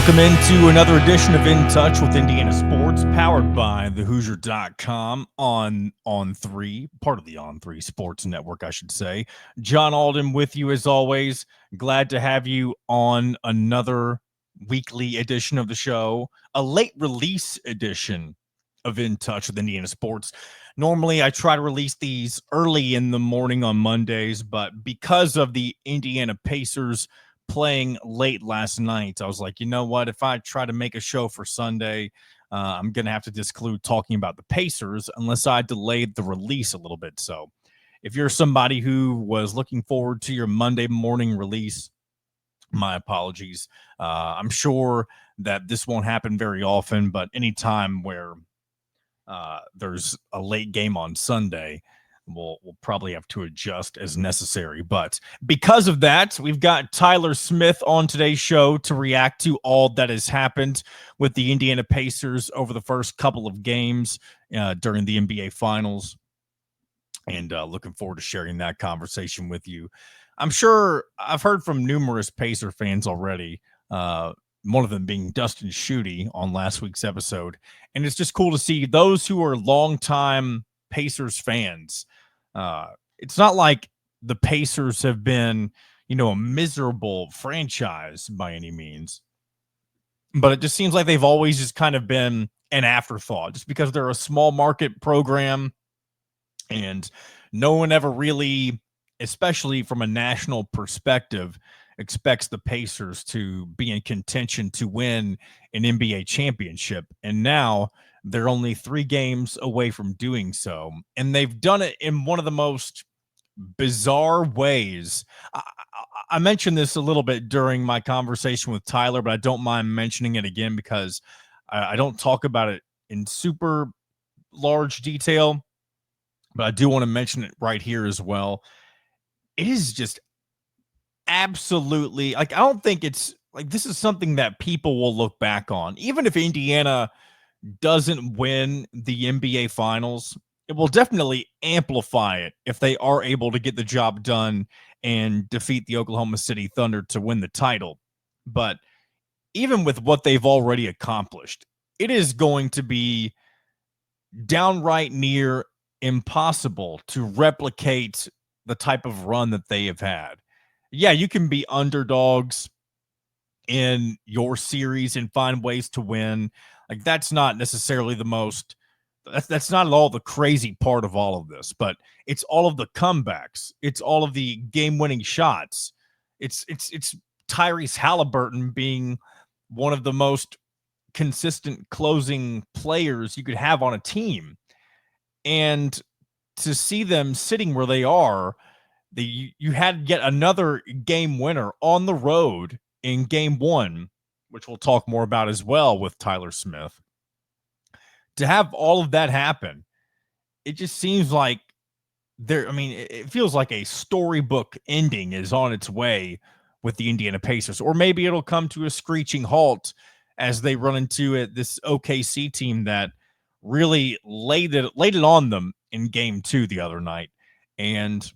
Welcome into another edition of In Touch with Indiana Sports, powered by thehoosier.com on 3, part of the On 3 Sports Network, I should say. John Alden with you as always. Glad to have you on another weekly edition of the show, a late release edition of In Touch with Indiana Sports. Normally, I try to release these early in the morning on Mondays, but because of the Indiana Pacers playing late last night, I was like, you know what? If I try to make a show for Sunday, I'm going to have to disclude talking about the Pacers unless I delayed the release a little bit. So if you're somebody who was looking forward to your Monday morning release, my apologies. I'm sure that this won't happen very often, but anytime where there's a late game on Sunday, we'll probably have to adjust as necessary. But because of that, we've got Tyler Smith on today's show to react to all that has happened with the Indiana Pacers over the first couple of games during the NBA Finals. And looking forward to sharing that conversation with you. I'm sure I've heard from numerous Pacer fans already. One of them being Dustin Schutte on last week's episode. And it's just cool to see those who are longtime Pacers fans. It's not like the Pacers have been, a miserable franchise by any means. But it just seems like they've always just kind of been an afterthought just because they're a small market program and no one ever really, especially from a national perspective, expects the Pacers to be in contention to win an NBA championship. And now they're only 3 games away from doing so. And they've done it in one of the most bizarre ways. I mentioned this a little bit during my conversation with Tyler, but I don't mind mentioning it again because I don't talk about it in super large detail, but I do want to mention it right here as well. It is just absolutely, like, I don't think it's like this is something that people will look back on. Even if Indiana doesn't win the NBA Finals, it will definitely amplify it if they are able to get the job done and defeat the Oklahoma City Thunder to win the title. But even with what they've already accomplished, it is going to be downright near impossible to replicate the type of run that they have had. Yeah, you can be underdogs in your series and find ways to win. Like, that's not necessarily the most that's not at all the crazy part of all of this, but it's all of the comebacks. It's all of the game-winning shots. It's Tyrese Halliburton being one of the most consistent closing players you could have on a team. And to see them sitting where they are, you had yet another game winner on the road in game 1, which we'll talk more about as well with Tyler Smith. To have all of that happen, it just seems like it feels like a storybook ending is on its way with the Indiana Pacers, or maybe it'll come to a screeching halt as they run into this OKC team that really laid it on them in game 2 the other night. And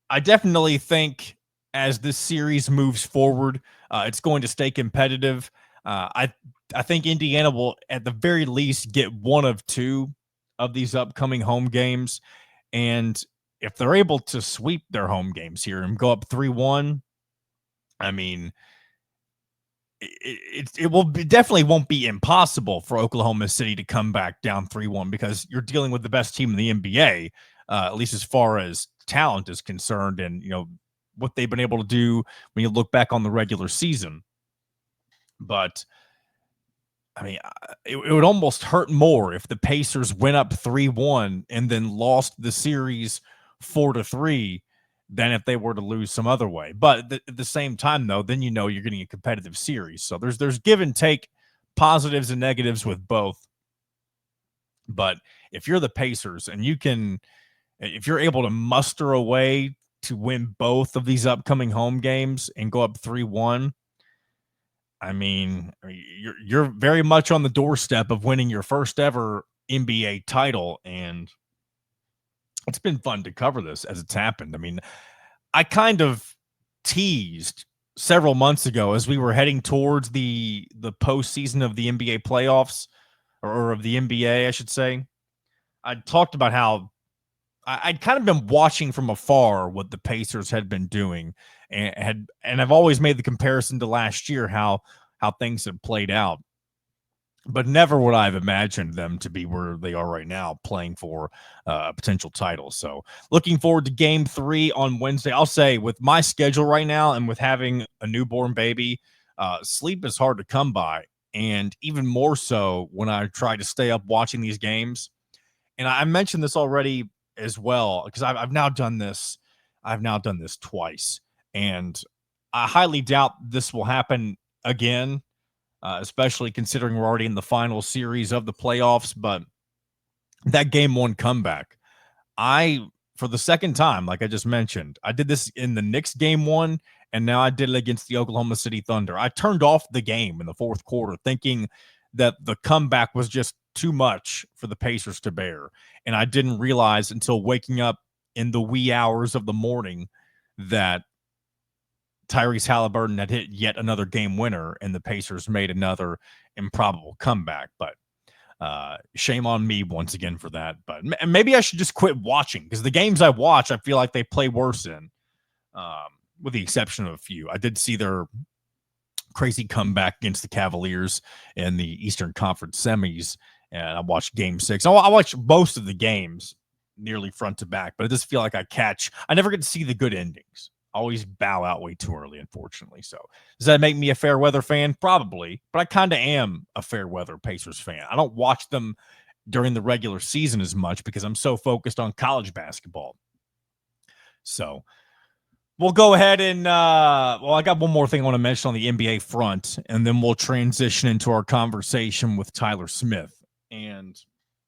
I definitely think as this series moves forward, it's going to stay competitive. I think Indiana will, at the very least, get one of 2 of these upcoming home games. And if they're able to sweep their home games here and go up 3-1, I mean, it will definitely won't be impossible for Oklahoma City to come back down 3-1 because you're dealing with the best team in the NBA, at least as far as talent is concerned, and what they've been able to do when you look back on the regular season. But I mean, it would almost hurt more if the Pacers went up 3-1 and then lost the series 4-3 than if they were to lose some other way. But at the same time, though, then you're getting a competitive series. So there's give and take, positives and negatives with both. But if you're the Pacers and if you're able to muster a way to win both of these upcoming home games and go up 3-1, I mean, you're very much on the doorstep of winning your first ever NBA title, and it's been fun to cover this as it's happened. I mean, I kind of teased several months ago as we were heading towards the postseason of the NBA playoffs, or of the NBA, I should say. I talked about how I'd kind of been watching from afar what the Pacers had been doing, and I've always made the comparison to last year, how things had played out. But never would I have imagined them to be where they are right now, playing for a potential title. So looking forward to game 3 on Wednesday. I'll say, with my schedule right now and with having a newborn baby, sleep is hard to come by. And even more so when I try to stay up watching these games. And I mentioned this already as well, because I've now done this. I've now done this twice. And I highly doubt this will happen again, especially considering we're already in the final series of the playoffs. But that game 1 comeback, for the second time, like I just mentioned, I did this in the Knicks game 1, and now I did it against the Oklahoma City Thunder. I turned off the game in the fourth quarter thinking that the comeback was just too much for the Pacers to bear. And I didn't realize until waking up in the wee hours of the morning that Tyrese Halliburton had hit yet another game winner, and the Pacers made another improbable comeback. But shame on me once again for that. But maybe I should just quit watching, because the games I watch, I feel like they play worse in, with the exception of a few. I did see their crazy comeback against the Cavaliers in the Eastern Conference semis, and I watched game 6. I watched most of the games nearly front to back, but I just feel like I never get to see the good endings. I always bow out way too early, unfortunately. So does that make me a fair weather fan? Probably, but I kind of am a fair weather Pacers fan. I don't watch them during the regular season as much because I'm so focused on college basketball. So we'll go ahead and, I got one more thing I want to mention on the NBA front, and then we'll transition into our conversation with Tyler Smith. And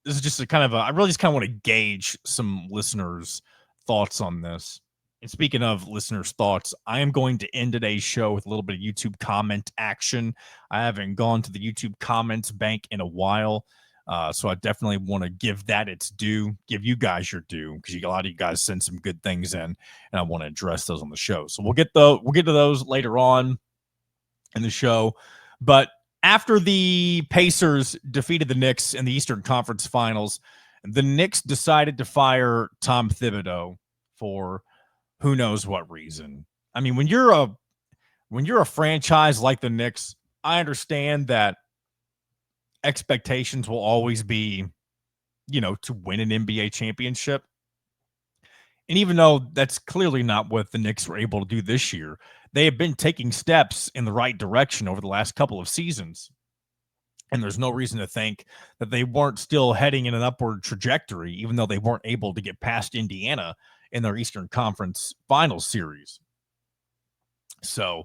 this is just I really just kind of want to gauge some listeners' thoughts on this. And speaking of listeners' thoughts, I am going to end today's show with a little bit of YouTube comment action. I haven't gone to the YouTube comments bank in a while. So I definitely want to give that its due, give you guys your due, because a lot of you guys send some good things in, and I want to address those on the show. So we'll get to those later on in the show. But after the Pacers defeated the Knicks in the Eastern Conference Finals, the Knicks decided to fire Tom Thibodeau for who knows what reason. I mean, when you're a franchise like the Knicks, I understand that expectations will always be, to win an NBA championship. And even though that's clearly not what the Knicks were able to do this year, they have been taking steps in the right direction over the last couple of seasons. And there's no reason to think that they weren't still heading in an upward trajectory, even though they weren't able to get past Indiana in their Eastern Conference Finals series. So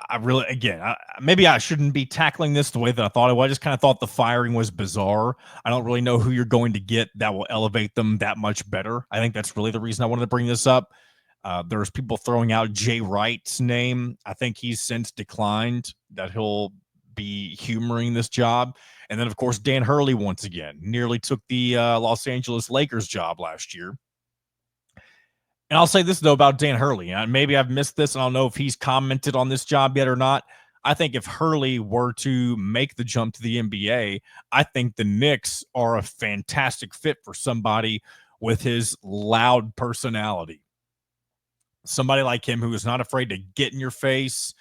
I really, again, maybe I shouldn't be tackling this the way that I thought I would. I just kind of thought the firing was bizarre. I don't really know who you're going to get that will elevate them that much better. I think that's really the reason I wanted to bring this up. There's people throwing out Jay Wright's name. I think he's since declined that he'll be humoring this job. And then, of course, Dan Hurley, once again, nearly took the Los Angeles Lakers job last year. And I'll say this, though, about Dan Hurley. Maybe I've missed this, and I don't know if he's commented on this job yet or not. I think if Hurley were to make the jump to the NBA, I think the Knicks are a fantastic fit for somebody with his loud personality. Somebody like him who is not afraid to get in your face,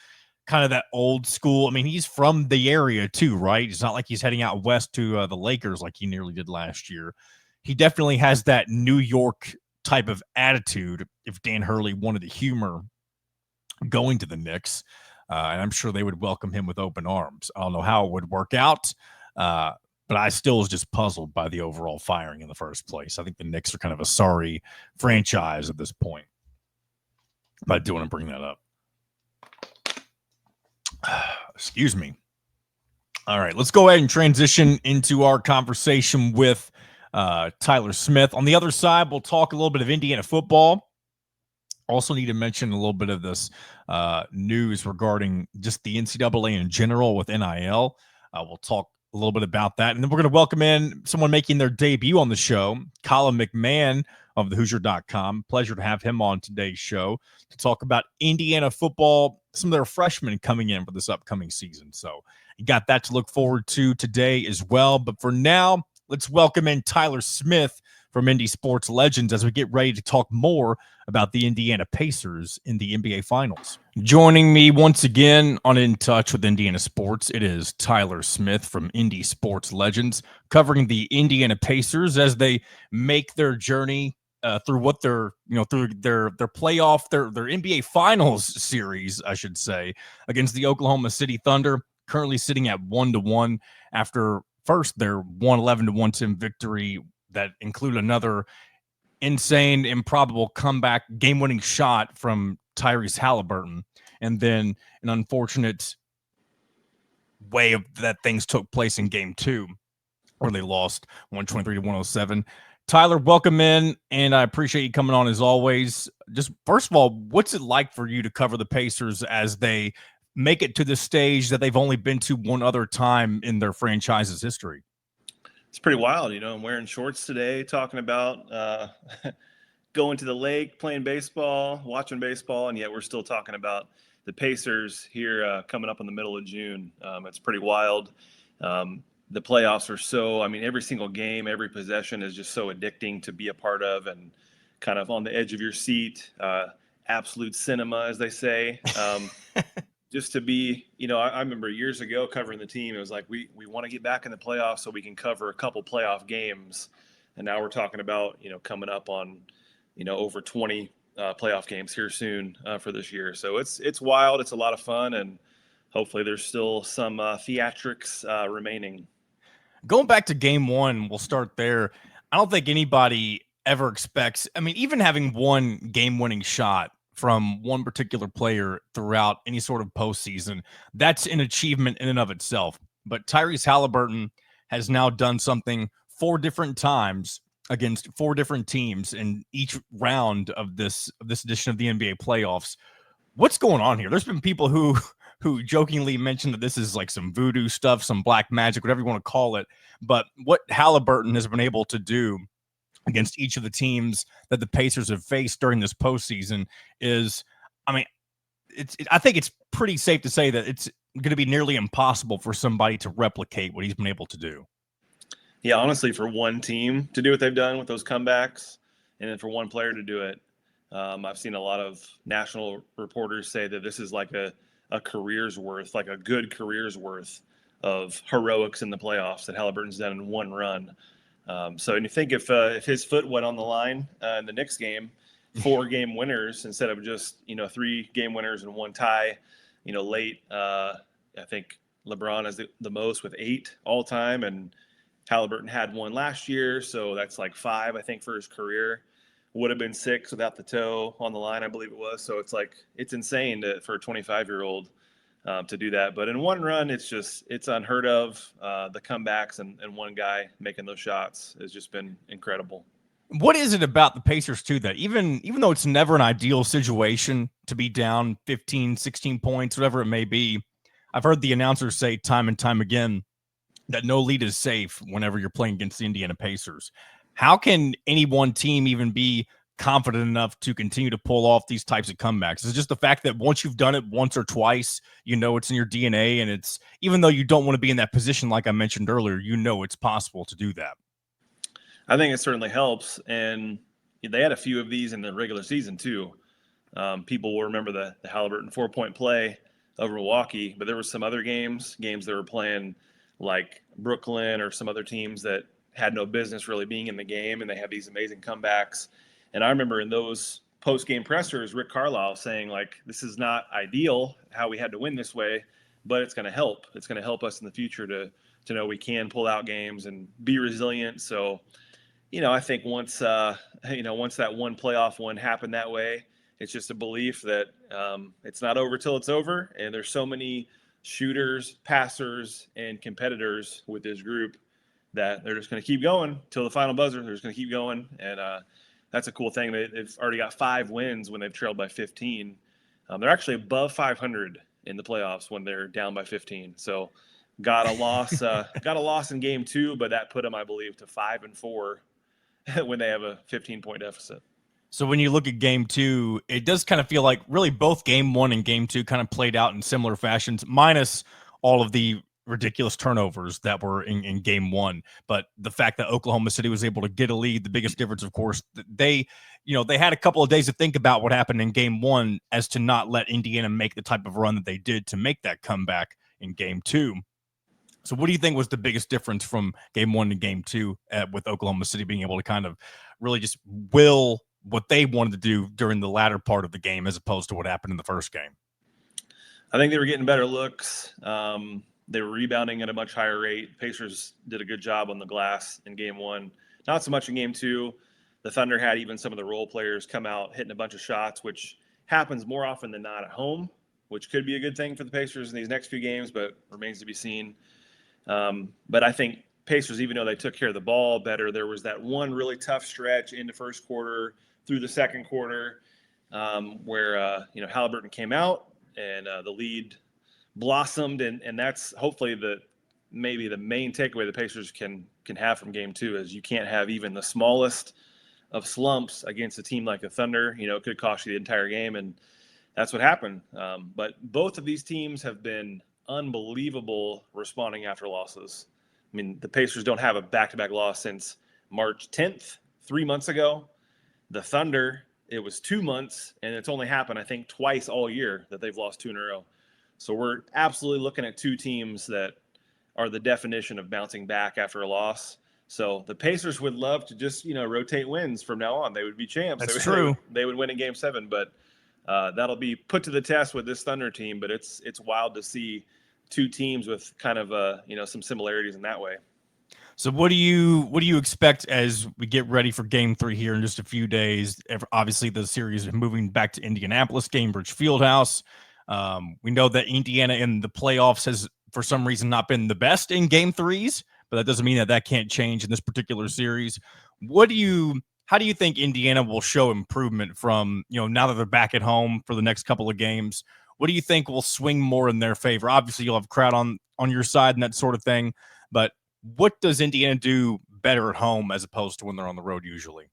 kind of that old school. I mean, he's from the area too, right? It's not like he's heading out west to the Lakers like he nearly did last year. He definitely has that New York type of attitude if Dan Hurley wanted to humor going to the Knicks. And I'm sure they would welcome him with open arms. I don't know how it would work out, but I still was just puzzled by the overall firing in the first place. I think the Knicks are kind of a sorry franchise at this point. But I do want to bring that up. Excuse me. All right, let's go ahead and transition into our conversation with Tyler Smith. On the other side, we'll talk a little bit of Indiana football. Also need to mention a little bit of this news regarding just the NCAA in general with NIL. We'll talk a little bit about that. And then we're going to welcome in someone making their debut on the show, Colin McMahon of thehoosier.com. Pleasure to have him on today's show to talk about Indiana football, some of their freshmen coming in for this upcoming season. So you got that to look forward to today as well. But for now, let's welcome in Tyler Smith from Indy Sports Legends as we get ready to talk more about the Indiana Pacers in the NBA Finals. Joining me once again on In Touch with Indiana Sports, it is Tyler Smith from Indy Sports Legends, covering the Indiana Pacers as they make their journey through what they're, through their playoff, their NBA Finals series, I should say, against the Oklahoma City Thunder, currently sitting at 1-1 after first their 111-110 victory that included another insane, improbable comeback, game-winning shot from Tyrese Halliburton, and then an unfortunate way of that things took place in Game 2, where they lost 123-107. Tyler, welcome in, and I appreciate you coming on as always. Just first of all, what's it like for you to cover the Pacers as they make it to the stage that they've only been to one other time in their franchise's history? It's pretty wild. I'm wearing shorts today, talking about going to the lake, playing baseball, watching baseball, and yet we're still talking about the Pacers here coming up in the middle of June. It's pretty wild. The playoffs are so, every single game, every possession is just so addicting to be a part of and kind of on the edge of your seat. Absolute cinema, as they say. Just to be, I remember years ago covering the team, it was like, we want to get back in the playoffs so we can cover a couple playoff games. And now we're talking about, coming up on, over 20 playoff games here soon for this year. So it's wild. It's a lot of fun. And hopefully there's still some theatrics remaining. Going back to Game 1, we'll start there. I don't think anybody ever expects, even having one game-winning shot from one particular player throughout any sort of postseason, that's an achievement in and of itself. But Tyrese Halliburton has now done something 4 different times against 4 different teams in each round of this edition of the NBA playoffs. What's going on here? There's been people who jokingly mentioned that this is like some voodoo stuff, some black magic, whatever you want to call it. But what Halliburton has been able to do against each of the teams that the Pacers have faced during this postseason is, I think it's pretty safe to say that it's going to be nearly impossible for somebody to replicate what he's been able to do. Yeah, honestly, for one team to do what they've done with those comebacks, and then for one player to do it, I've seen a lot of national reporters say that this is like a career's worth, like a good career's worth of heroics in the playoffs that Halliburton's done in one run. So, and you think if his foot went on the line in the Knicks game, 4 game winners instead of just 3 game winners and 1 tie, late. I think LeBron has the most with 8 all time, and Halliburton had 1 last year, so that's like 5, I think, for his career. Would have been 6 without the toe on the line, I believe it was. So it's insane for a 25-year-old to do that. But in one run, it's unheard of. The comebacks and one guy making those shots has just been incredible. What is it about the Pacers too that even though it's never an ideal situation to be down 15, 16 points, whatever it may be, I've heard the announcers say time and time again that no lead is safe whenever you're playing against the Indiana Pacers. How can any one team even be confident enough to continue to pull off these types of comebacks? It's just the fact that once you've done it once or twice, it's in your DNA, and it's, even though you don't want to be in that position, like I mentioned earlier, it's possible to do that. I think it certainly helps, and they had a few of these in the regular season too. People will remember the Halliburton 4-point play over Milwaukee, but there were some other games they were playing like Brooklyn or some other teams that had no business really being in the game, and they had these amazing comebacks. And I remember in those post-game pressers, Rick Carlisle saying, like, this is not ideal how we had to win this way, but it's going to help. It's going to help us in the future to know we can pull out games and be resilient. So, I think once that one playoff one happened that way, it's just a belief that it's not over till it's over. And there's so many shooters, passers, and competitors with this group that they're just going to keep going till the final buzzer. They're just going to keep going. And that's a cool thing. They've already got 5 wins when they've trailed by 15. They're actually above 500 in the playoffs when they're down by 15. So got a loss in game 2, but that put them, I believe, to 5-4 when they have a 15-point deficit. So when you look at game 2, it does kind of feel like really both game 1 and game 2 kind of played out in similar fashions, minus all of the ridiculous turnovers that were in game 1. But the fact that Oklahoma City was able to get a lead, the biggest difference, of course, they had a couple of days to think about what happened in game 1 as to not let Indiana make the type of run that they did to make that comeback in game 2. So what do you think was the biggest difference from game 1 to game 2 with Oklahoma City being able to kind of really just will what they wanted to do during the latter part of the game as opposed to what happened in the first game? I think they were getting better looks. They were rebounding at a much higher rate. Pacers did a good job on the glass in game 1. Not so much in game 2. The Thunder had even some of the role players come out hitting a bunch of shots, which happens more often than not at home, which could be a good thing for the Pacers in these next few games, but remains to be seen. But I think Pacers, even though they took care of the ball better, there was that one really tough stretch in the first quarter through the second quarter where Halliburton came out and the lead blossomed, and that's hopefully maybe the main takeaway the Pacers can have from game 2 is you can't have even the smallest of slumps against a team like the Thunder. It could cost you the entire game, and that's what happened. But both of these teams have been unbelievable responding after losses. I mean, the Pacers don't have a back-to-back loss since March 10th, 3 months ago. The Thunder, it was 2 months, and it's only happened, I think, twice all year that they've lost 2 in a row. So we're absolutely looking at 2 teams that are the definition of bouncing back after a loss. So the Pacers would love to just, rotate wins from now on. They would be champs. That's true. They would win in game 7, but that'll be put to the test with this Thunder team. But it's wild to see 2 teams with kind of some similarities in that way. So what do you expect as we get ready for game 3 here in just a few days? Obviously, the series is moving back to Indianapolis, Gainbridge Fieldhouse. We know that Indiana in the playoffs has, for some reason, not been the best in game 3s, but that doesn't mean that can't change in this particular series. How do you think Indiana will show improvement from, now that they're back at home for the next couple of games? What do you think will swing more in their favor? Obviously, you'll have a crowd on your side and that sort of thing, but what does Indiana do better at home as opposed to when they're on the road usually?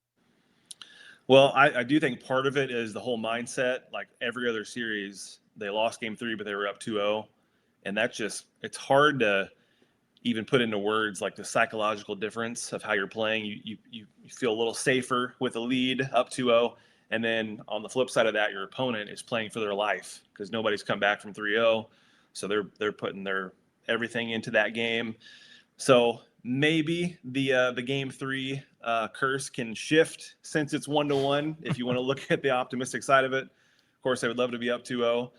Well, I do think part of it is the whole mindset. Like every other series, they lost game 3, but they were up 2-0. And it's hard to even put into words like the psychological difference of how you're playing. You feel a little safer with a lead up 2-0. And then on the flip side of that, your opponent is playing for their life because nobody's come back from 3-0. So they're putting their everything into that game. So maybe the game 3 curse can shift since it's 1-1. If you want to look at the optimistic side of it, of course, I would love to be up 2-0.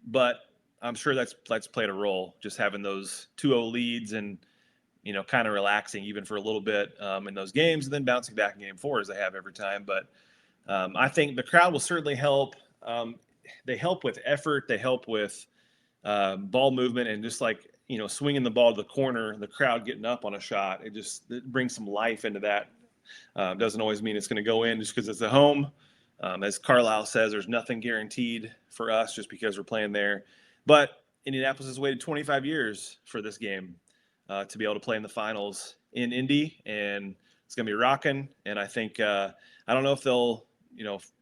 But I'm sure that's played a role, just having those 2-0 leads and, kind of relaxing even for a little bit in those games and then bouncing back in game 4 as they have every time. But I think the crowd will certainly help. They help with effort. They help with ball movement and just like, swinging the ball to the corner, the crowd getting up on a shot. It brings some life into that. Doesn't always mean it's going to go in just because it's at home. As Carlisle says, there's nothing guaranteed for us just because we're playing there. But Indianapolis has waited 25 years for this game to be able to play in the finals in Indy, and it's going to be rocking. And I think I don't know if they'll,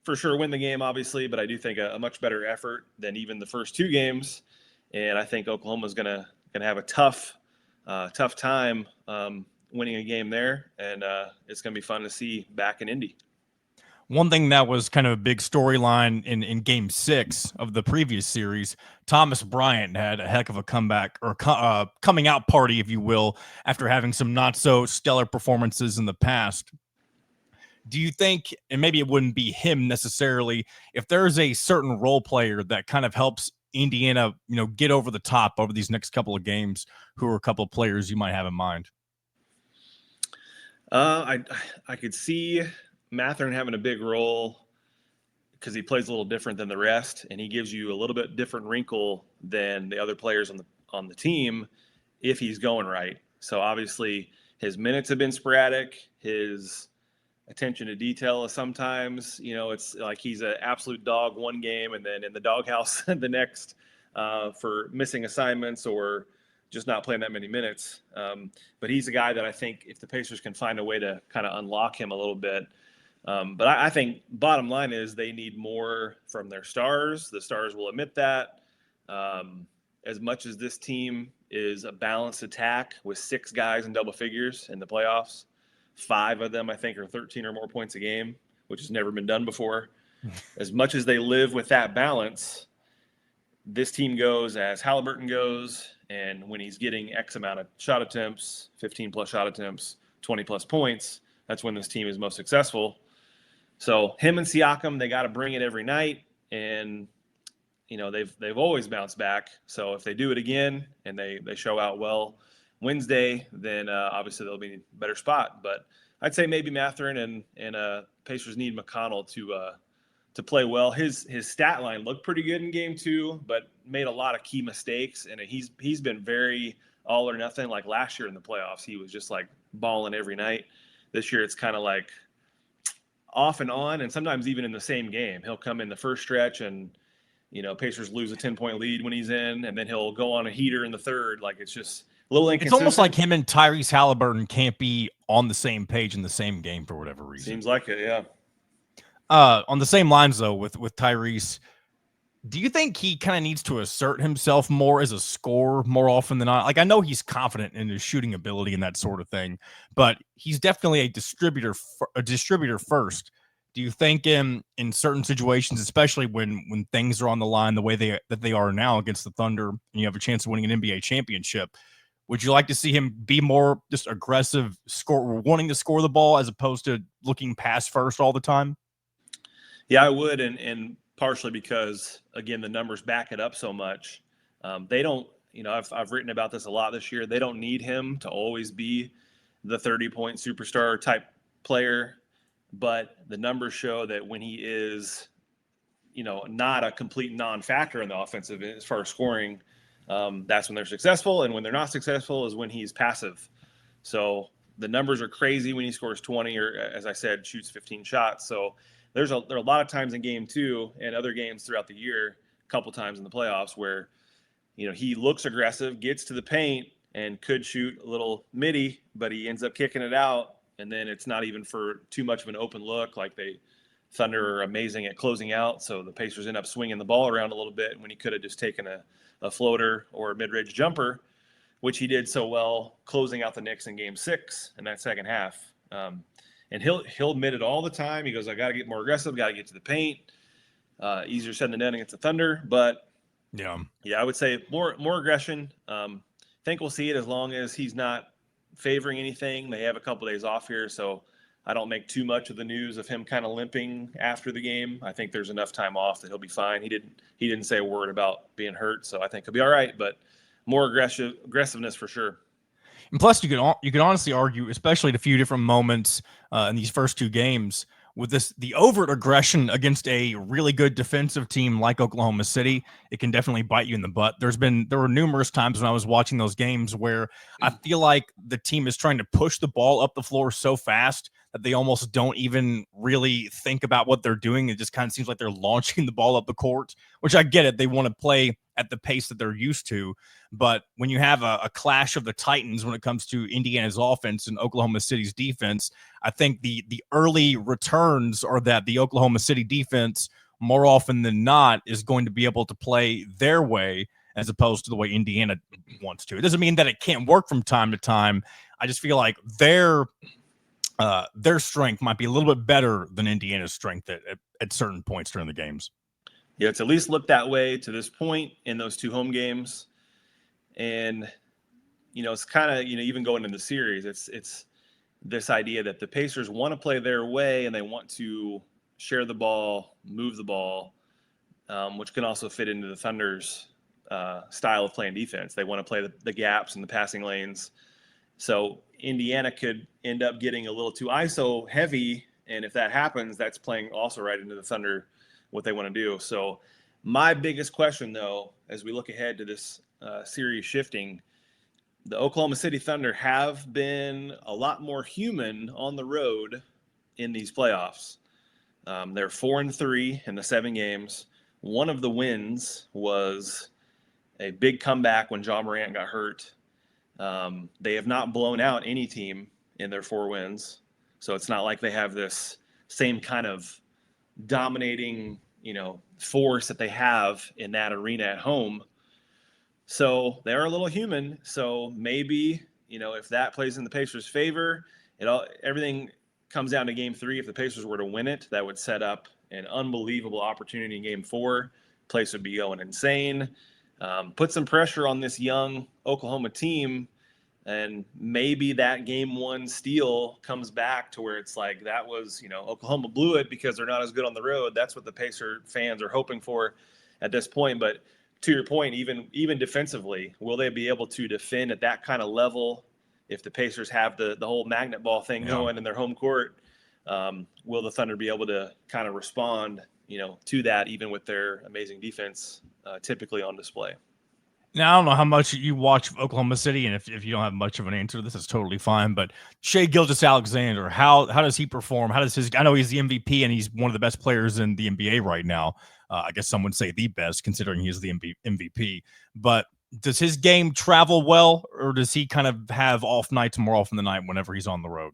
for sure win the game, obviously, but I do think a much better effort than even the first 2 games. And I think Oklahoma's going to have a tough time winning a game there, and it's going to be fun to see back in Indy. One thing that was kind of a big storyline in game 6 of the previous series, Thomas Bryant had a heck of a comeback or coming out party, if you will, after having some not so stellar performances in the past. Do you think, and maybe it wouldn't be him necessarily, if there's a certain role player that kind of helps Indiana, get over the top over these next couple of games, who are a couple of players you might have in mind? I could see Mathern having a big role because he plays a little different than the rest, and he gives you a little bit different wrinkle than the other players on the team if he's going right. So obviously his minutes have been sporadic. His attention to detail is sometimes, it's like he's an absolute dog one game and then in the doghouse the next for missing assignments or just not playing that many minutes. But he's a guy that I think if the Pacers can find a way to kind of unlock him a little bit. But I think bottom line is they need more from their stars. The stars will admit that. As much as this team is a balanced attack with 6 guys in double figures in the playoffs, 5 of them I think are 13 or more points a game, which has never been done before. As much as they live with that balance, this team goes as Halliburton goes, and when he's getting X amount of shot attempts, 15 plus shot attempts, 20 plus points, that's when this team is most successful. So him and Siakam, they got to bring it every night, and they've always bounced back. So if they do it again and they show out well Wednesday, then obviously they'll be in a better spot. But I'd say maybe Mathurin and Pacers need McConnell to play well. His stat line looked pretty good in game 2, but made a lot of key mistakes. And he's been very all or nothing. Like last year in the playoffs, he was just like balling every night. This year it's kind of like off and on, and sometimes even in the same game. He'll come in the first stretch and, Pacers lose a 10-point lead when he's in, and then he'll go on a heater in the third. Like it's just a little inconsistent. It's almost like him and Tyrese Halliburton can't be on the same page in the same game for whatever reason. Seems like it, yeah. On the same lines, though, with Tyrese, do you think he kind of needs to assert himself more as a scorer more often than not? Like, I know he's confident in his shooting ability and that sort of thing, but he's definitely a distributor first. Do you think in certain situations, especially when things are on the line the way that they are now against the Thunder, and you have a chance of winning an NBA championship, would you like to see him be more just aggressive, wanting to score the ball as opposed to looking pass first all the time? Yeah, I would, and partially because, again, the numbers back it up so much. They don't, I've written about this a lot this year. They don't need him to always be the 30-point superstar type player, but the numbers show that when he is, not a complete non-factor in the offensive as far as scoring, that's when they're successful. And when they're not successful is when he's passive. So the numbers are crazy when he scores 20 or, as I said, shoots 15 shots. So there are a lot of times in game 2 and other games throughout the year, a couple times in the playoffs where, he looks aggressive, gets to the paint, and could shoot a little midi, but he ends up kicking it out, and then it's not even for too much of an open look. Like Thunder are amazing at closing out, so the Pacers end up swinging the ball around a little bit when he could have just taken a floater or a mid-range jumper, which he did so well closing out the Knicks in game 6 in that second half. And he'll admit it all the time. He goes, I got to get more aggressive, got to get to the paint. Easier said than done against the Thunder. But, yeah, I would say more aggression. Think we'll see it as long as he's not favoring anything. They have a couple days off here, so I don't make too much of the news of him kind of limping after the game. I think there's enough time off that he'll be fine. He didn't say a word about being hurt, so I think he'll be all right. But more aggressiveness for sure. And plus, you could honestly argue, especially at a few different moments in these first 2 games, with the overt aggression against a really good defensive team like Oklahoma City, it can definitely bite you in the butt. There were numerous times when I was watching those games where I feel like the team is trying to push the ball up the floor so fast that they almost don't even really think about what they're doing. It just kind of seems like they're launching the ball up the court, which I get it. They want to play at the pace that they're used to. But when you have a clash of the Titans when it comes to Indiana's offense and Oklahoma City's defense, I think the early returns are that the Oklahoma City defense, more often than not, is going to be able to play their way as opposed to the way Indiana wants to. It doesn't mean that it can't work from time to time. I just feel like their strength might be a little bit better than Indiana's strength at certain points during the games. Yeah, it's at least looked that way to this point in those 2 home games. And, it's kind of, even going into the series, it's this idea that the Pacers want to play their way and they want to share the ball, move the ball, which can also fit into the Thunder's style of playing defense. They want to play the gaps and the passing lanes. So Indiana could end up getting a little too ISO heavy. And if that happens, that's playing also right into the Thunder, what they want to do. So my biggest question, though, as we look ahead to this series shifting, the Oklahoma City Thunder have been a lot more human on the road in these playoffs. They're 4-3 in the 7 games. One of the wins was a big comeback when John Morant got hurt They have not blown out any team in their 4 wins. So it's not like they have this same kind of dominating, force that they have in that arena at home. So they're a little human. So maybe, if that plays in the Pacers' favor, everything comes down to game 3. If the Pacers were to win it, that would set up an unbelievable opportunity in game 4. Place would be going insane. Put some pressure on this young Oklahoma team, and maybe that game 1 steal comes back to where it's like that was, Oklahoma blew it because they're not as good on the road. That's what the Pacer fans are hoping for at this point. But to your point, even defensively, will they be able to defend at that kind of level if the Pacers have the whole magnet ball thing going in their home court? Will the Thunder be able to kind of respond, to that, even with their amazing defense typically on display? Now, I don't know how much you watch Oklahoma City, and if you don't have much of an answer, this is totally fine. But Shai Gilgeous-Alexander, how does he perform? How does I know he's the MVP, and he's one of the best players in the NBA right now. I guess some would say the best, considering he's the MVP. But does his game travel well, or does he kind of have off nights more often than not whenever he's on the road?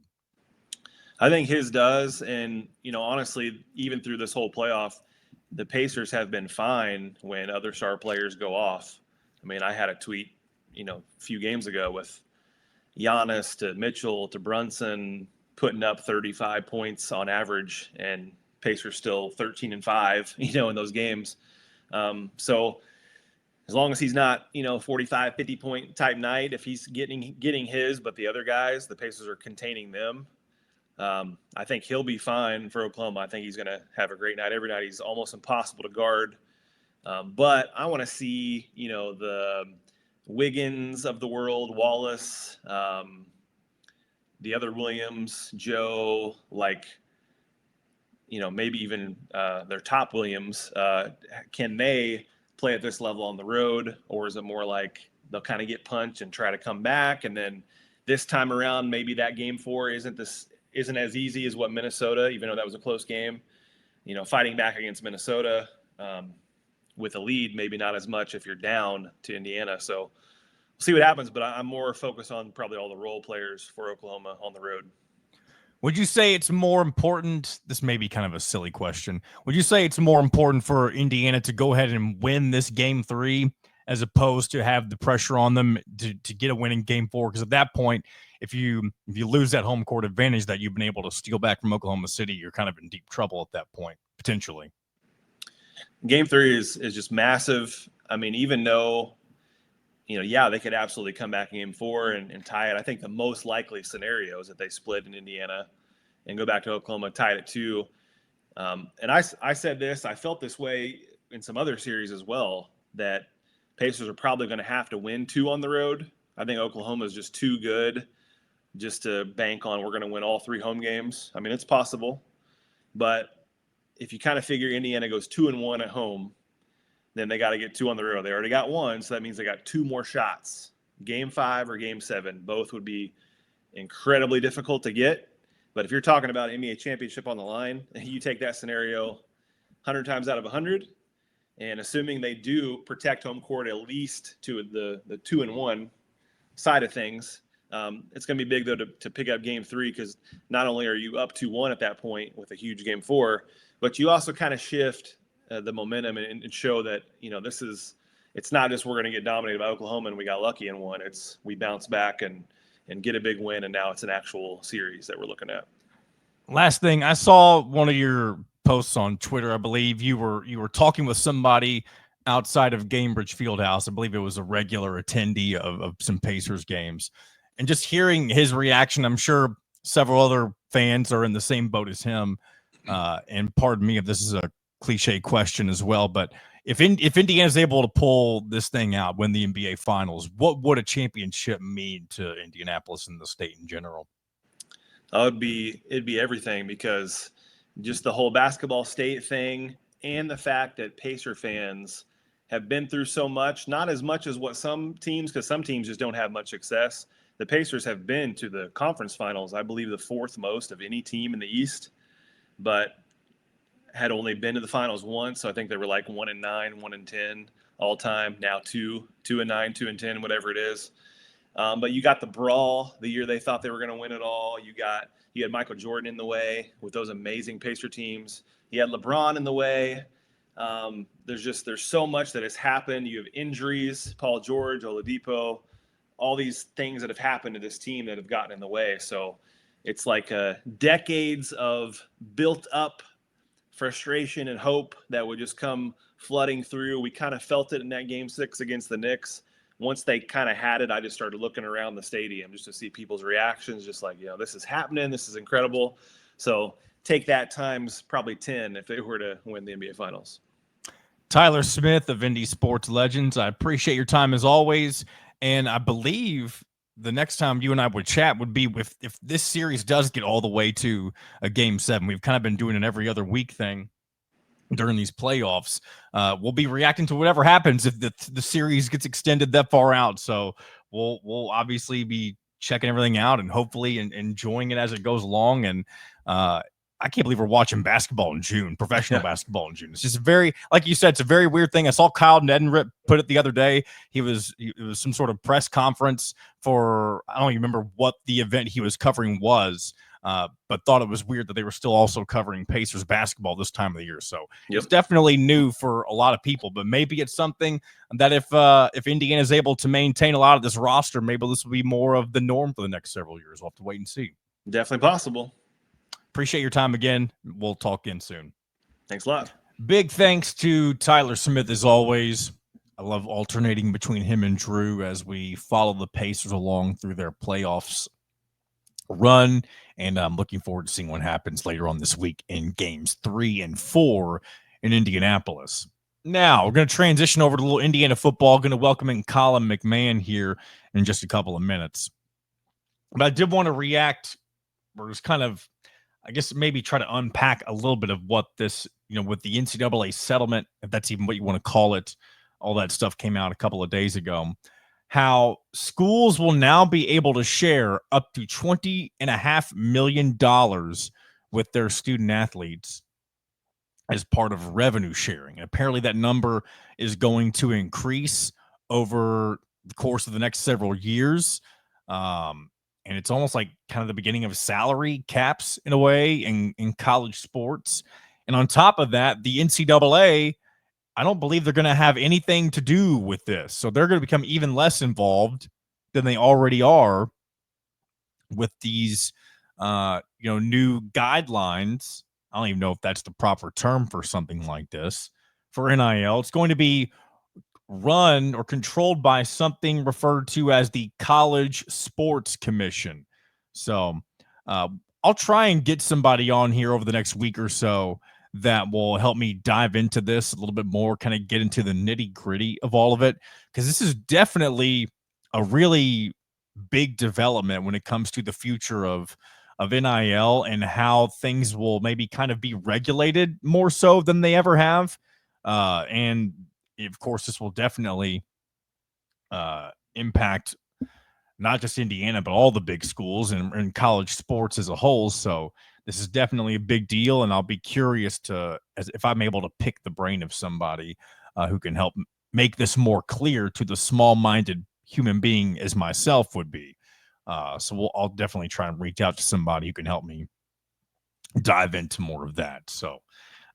I think his does. And, honestly, even through this whole playoff, the Pacers have been fine when other star players go off. I mean, I had a tweet, a few games ago with Giannis to Mitchell to Brunson putting up 35 points on average, and Pacers still 13-5, in those games. So as long as he's not, 45, 50 point type night, if he's getting his, but the other guys, the Pacers are containing them. I think he'll be fine for Oklahoma. I think he's going to have a great night. Every night he's almost impossible to guard. But I want to see, the Wiggins of the world, Wallace, the other Williams, Joe, maybe even their top Williams. Can they play at this level on the road, or is it more like they'll kind of get punched and try to come back? And then this time around, maybe that game 4 isn't as easy as what Minnesota, even though that was a close game, fighting back against Minnesota. With a lead, maybe not as much if you're down to Indiana. So we'll see what happens, but I'm more focused on probably all the role players for Oklahoma on the road. Would you say it's more important? This may be kind of a silly question. Would you say it's more important for Indiana to go ahead and win this game 3 as opposed to have the pressure on them to get a win in game 4? Because at that point, if you lose that home court advantage that you've been able to steal back from Oklahoma City, you're kind of in deep trouble at that point, potentially. Game 3 is just massive. I mean, even though, they could absolutely come back in game 4 and tie it. I think the most likely scenario is that they split in Indiana and go back to Oklahoma, tie it at 2. And I said this, I felt this way in some other series as well, that Pacers are probably going to have to win 2 on the road. I think Oklahoma is just too good just to bank on we're going to win all 3 home games. I mean, it's possible, but if you kind of figure Indiana goes 2-1 at home, then they got to get 2 on the road. They already got 1, so that means they got 2 more shots. Game 5 or game 7, both would be incredibly difficult to get. But if you're talking about NBA championship on the line, you take that scenario 100 times out of 100, and assuming they do protect home court at least to the 2-1 side of things, it's going to be big, though, to pick up game 3, because not only are you up 2-1 at that point with a huge game 4, but you also kind of shift the momentum and show that, it's not just we're going to get dominated by Oklahoma and we got lucky and won. It's we bounce back and get a big win, and now it's an actual series that we're looking at. Last thing, I saw one of your posts on Twitter. I believe you were talking with somebody outside of Gainbridge Fieldhouse. I believe it was a regular attendee of some Pacers games. And just hearing his reaction, I'm sure several other fans are in the same boat as him. And pardon me if this is a cliche question as well, but if Indiana's able to pull this thing out, win the NBA Finals, what would a championship mean to Indianapolis and the state in general? It'd be everything, because just the whole basketball state thing and the fact that Pacer fans have been through so much, not as much as what some teams, because some teams just don't have much success. The Pacers have been to the conference finals, I believe the 4th most of any team in the East, but had only been to the finals once. So I think they were like 1-9, 1-10 all time. Now 2-9, 2-10, whatever it is. But you got the brawl the year they thought they were going to win it all. You had Michael Jordan in the way with those amazing Pacer teams. You had LeBron in the way. There's so much that has happened. You have injuries, Paul George, Oladipo, all these things that have happened to this team that have gotten in the way. So it's like decades of built up frustration and hope that would just come flooding through. We kind of felt it in that game 6 against the Knicks. Once they kind of had it, I just started looking around the stadium just to see people's reactions, just like, this is happening. This is incredible. So take that times probably 10 if they were to win the NBA Finals. Tyler Smith of Indie Sports Legends, I appreciate your time as always. And I believe the next time you and I would chat would be if this series does get all the way to a game 7. We've kind of been doing an every other week thing during these playoffs. We'll be reacting to whatever happens if the series gets extended that far out. So we'll obviously be checking everything out and hopefully enjoying it as it goes along. And I can't believe we're watching basketball in June, professional basketball in June. It's just very, like you said, it's a very weird thing. I saw Kyle Nedenrip put it the other day. It was some sort of press conference for, I don't even remember what the event he was covering was, but thought it was weird that they were still also covering Pacers basketball this time of the year. So It's definitely new for a lot of people, but maybe it's something that if Indiana is able to maintain a lot of this roster, maybe this will be more of the norm for the next several years. We'll have to wait and see. Definitely possible. Appreciate your time again. We'll talk again soon. Thanks a lot. Big thanks to Tyler Smith as always. I love alternating between him and Drew as we follow the Pacers along through their playoffs run, and I'm looking forward to seeing what happens later on this week in games 3 and 4 in Indianapolis. Now, we're going to transition over to a little Indiana football. Going to welcome in Colin McMahon here in just a couple of minutes. But I did want to react, or just kind of, I guess maybe try to unpack a little bit of what this, with the NCAA settlement, if that's even what you want to call it, all that stuff came out a couple of days ago, how schools will now be able to share up to $20.5 million with their student athletes as part of revenue sharing. And apparently that number is going to increase over the course of the next several years. And it's almost like kind of the beginning of salary caps in a way in college sports. And on top of that, the NCAA, I don't believe they're going to have anything to do with this. So they're going to become even less involved than they already are with these, new guidelines. I don't even know if that's the proper term for something like this for NIL. It's going to be run or controlled by something referred to as the College Sports Commission. So I'll try and get somebody on here over the next week or so that will help me dive into this a little bit more, kind of get into the nitty gritty of all of it, because this is definitely a really big development when it comes to the future of NIL and how things will maybe kind of be regulated more so than they ever have. And of course, this will definitely impact not just Indiana, but all the big schools and college sports as a whole. So this is definitely a big deal, and I'll be curious if I'm able to pick the brain of somebody who can help make this more clear to the small-minded human being as myself would be. So I'll definitely try and reach out to somebody who can help me dive into more of that. So,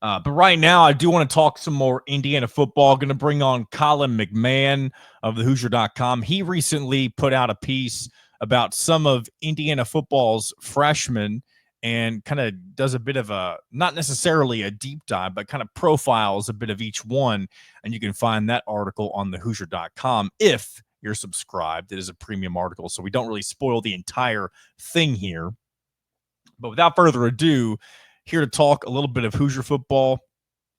but right now, I do want to talk some more Indiana football. Going to bring on Colin McMahon of the Hoosier.com. He recently put out a piece about some of Indiana football's freshmen and kind of does a bit of not necessarily a deep dive, but kind of profiles a bit of each one. And you can find that article on the Hoosier.com if you're subscribed. It is a premium article, so we don't really spoil the entire thing here. But without further ado, here to talk a little bit of Hoosier football,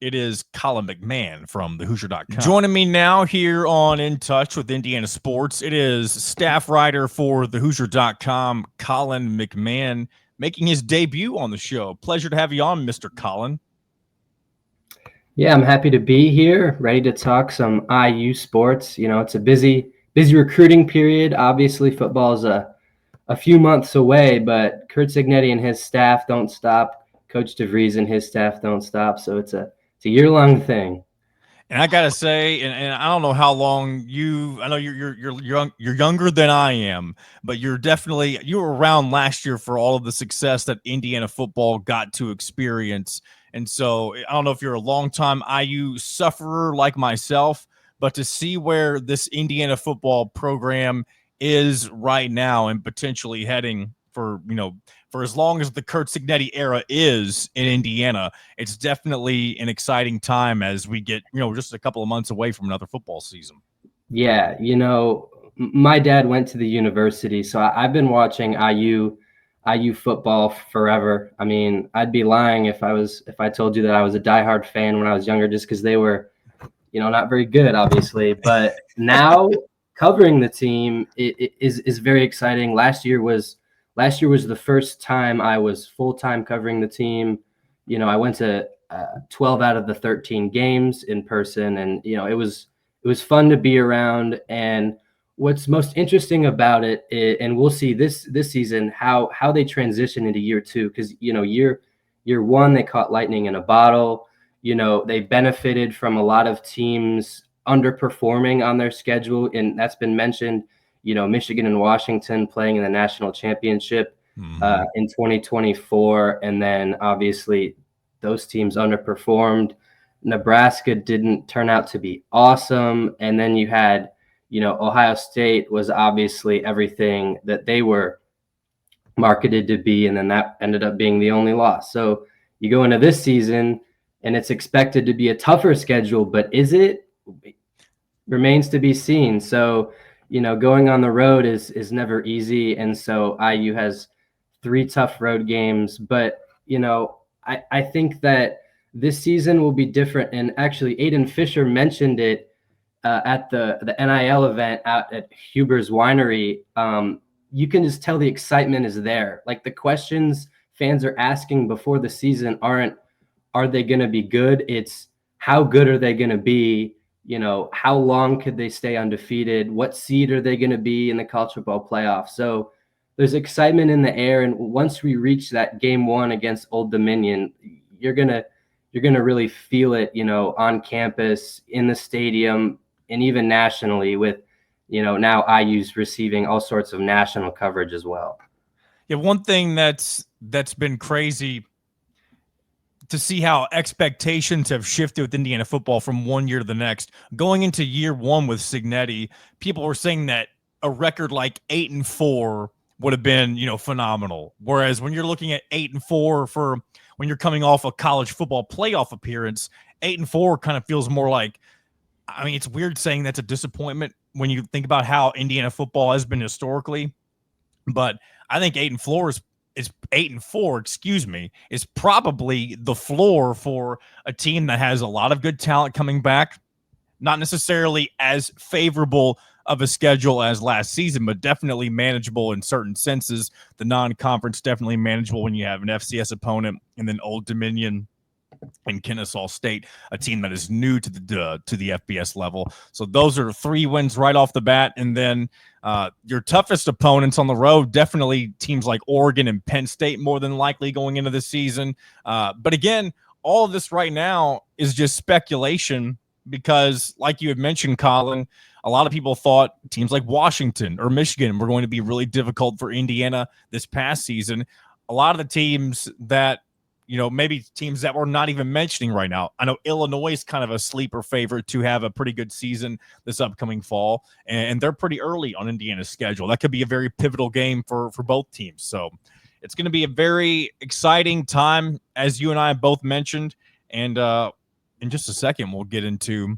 it is Colin McMahon from the Hoosier.com. Joining me now here on In Touch with Indiana Sports, it is staff writer for the Hoosier.com, Colin McMahon, making his debut on the show. Pleasure to have you on, Mr. Colin. Yeah, I'm happy to be here, ready to talk some IU sports. It's a busy recruiting period. Obviously, football is a few months away, but Kurt Signetti and his staff don't stop. Coach DeVries and his staff don't stop. So it's a year-long thing. And I gotta say, and I don't know how long I know you're younger than I am, but you were around last year for all of the success that Indiana football got to experience. And so I don't know if you're a longtime IU sufferer like myself, but to see where this Indiana football program is right now and potentially heading for as long as the Kurt Signetti era is in Indiana, it's definitely an exciting time as we get, just a couple of months away from another football season. Yeah, my dad went to the university, so I've been watching IU football forever. I mean, I'd be lying if I told you that I was a diehard fan when I was younger, just because they were, not very good, obviously. But now covering the team is very exciting. Last year was the first time I was full-time covering the team. I went to 12 out of the 13 games in person, and it was fun to be around. And what's most interesting about it, and we'll see this season how they transition into year two, because year one they caught lightning in a bottle. They benefited from a lot of teams underperforming on their schedule, and that's been mentioned. Michigan and Washington playing in the national championship in 2024, and then obviously those teams underperformed. Nebraska didn't turn out to be awesome, and then you had, Ohio State was obviously everything that they were marketed to be, and then that ended up being the only loss. So you go into this season, and it's expected to be a tougher schedule, but is it? Remains to be seen. So, going on the road is never easy, and so IU has 3 tough road games. But I think that this season will be different. And actually, Aiden Fisher mentioned it at the NIL event out at Huber's Winery. You can just tell the excitement is there. Like, the questions fans are asking before the season aren't, are they going to be good? It's, how good are they going to be? How long could they stay undefeated? What seed are they going to be in the college football playoff? So there's excitement in the air. And once we reach that game 1 against Old Dominion, you're going to really feel it, on campus, in the stadium, and even nationally with, now IU's receiving all sorts of national coverage as well. Yeah. One thing that's been crazy to see how expectations have shifted with Indiana football from one year to the next. Going into year 1 with Signetti, people were saying that a record like 8-4 would have been, phenomenal. Whereas when you're looking at 8-4 for when you're coming off a college football playoff appearance, 8-4 kind of feels more like, I mean, it's weird saying that's a disappointment when you think about how Indiana football has been historically, but I think 8-4 is 8-4, excuse me, is probably the floor for a team that has a lot of good talent coming back. Not necessarily as favorable of a schedule as last season, but definitely manageable in certain senses. The non-conference definitely manageable when you have an FCS opponent, and then Old Dominion and Kennesaw State, a team that is new to the FBS level. So those are 3 wins right off the bat. And then your toughest opponents on the road, definitely teams like Oregon and Penn State more than likely going into the season. But again, all of this right now is just speculation because, like you had mentioned, Colin, a lot of people thought teams like Washington or Michigan were going to be really difficult for Indiana this past season. A lot of the teams that maybe teams that we're not even mentioning right now. I know Illinois is kind of a sleeper favorite to have a pretty good season this upcoming fall, and they're pretty early on Indiana's schedule. That could be a very pivotal game for both teams. So it's going to be a very exciting time, as you and I both mentioned. And in just a second, we'll get into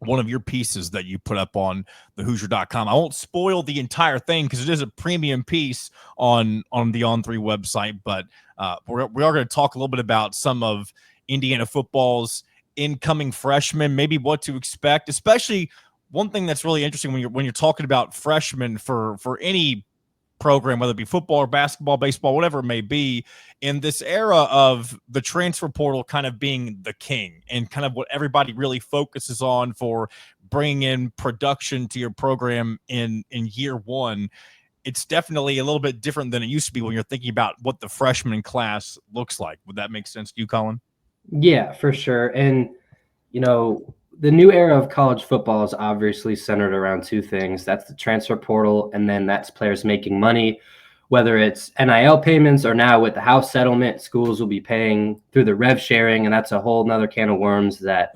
one of your pieces that you put up on the Hoosier.com. I won't spoil the entire thing because it is a premium piece on the On3 website, but we are going to talk a little bit about some of Indiana football's incoming freshmen, maybe what to expect, especially one thing that's really interesting when you're talking about freshmen for any program, whether it be football or basketball, baseball, whatever it may be, in this era of the transfer portal kind of being the king and kind of what everybody really focuses on for bringing in production to your program in year 1. It's definitely a little bit different than it used to be when you're thinking about what the freshman class looks like. Would that make sense to you, Colin? Yeah, for sure. And, the new era of college football is obviously centered around two things. That's the transfer portal, and then that's players making money, whether it's NIL payments or now with the house settlement, schools will be paying through the rev sharing, and that's a whole nother can of worms that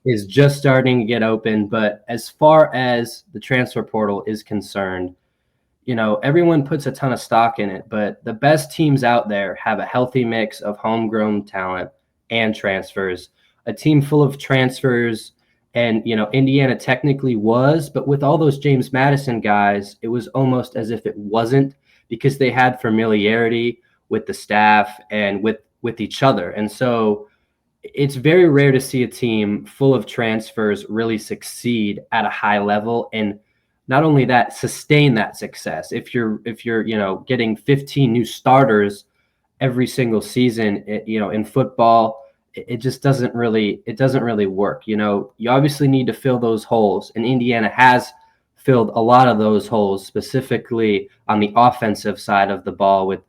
is just starting to get open. But as far as the transfer portal is concerned, everyone puts a ton of stock in it, but the best teams out there have a healthy mix of homegrown talent and transfers. A team full of transfers, and Indiana technically was, but with all those James Madison guys, it was almost as if it wasn't, because they had familiarity with the staff and with each other. And so it's very rare to see a team full of transfers really succeed at a high level, and not only that, sustain that success. If you're getting 15 new starters every single season, in football, it just doesn't really work. You obviously need to fill those holes, and Indiana has filled a lot of those holes, specifically on the offensive side of the ball with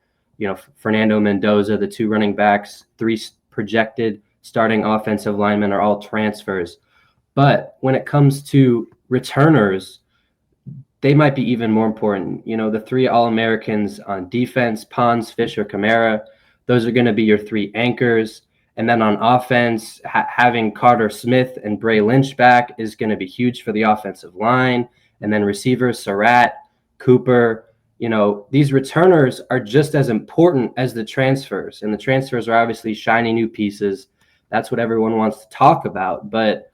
Fernando Mendoza, the 2 running backs, 3 projected starting offensive linemen are all transfers. But when it comes to returners, they might be even more important. The 3 All-Americans on defense, Pons, Fisher, Kamara, those are going to be your 3 anchors. And then on offense, having Carter Smith and Bray Lynch back is going to be huge for the offensive line. And then receivers, Surratt, Cooper, these returners are just as important as the transfers. And the transfers are obviously shiny new pieces. That's what everyone wants to talk about. But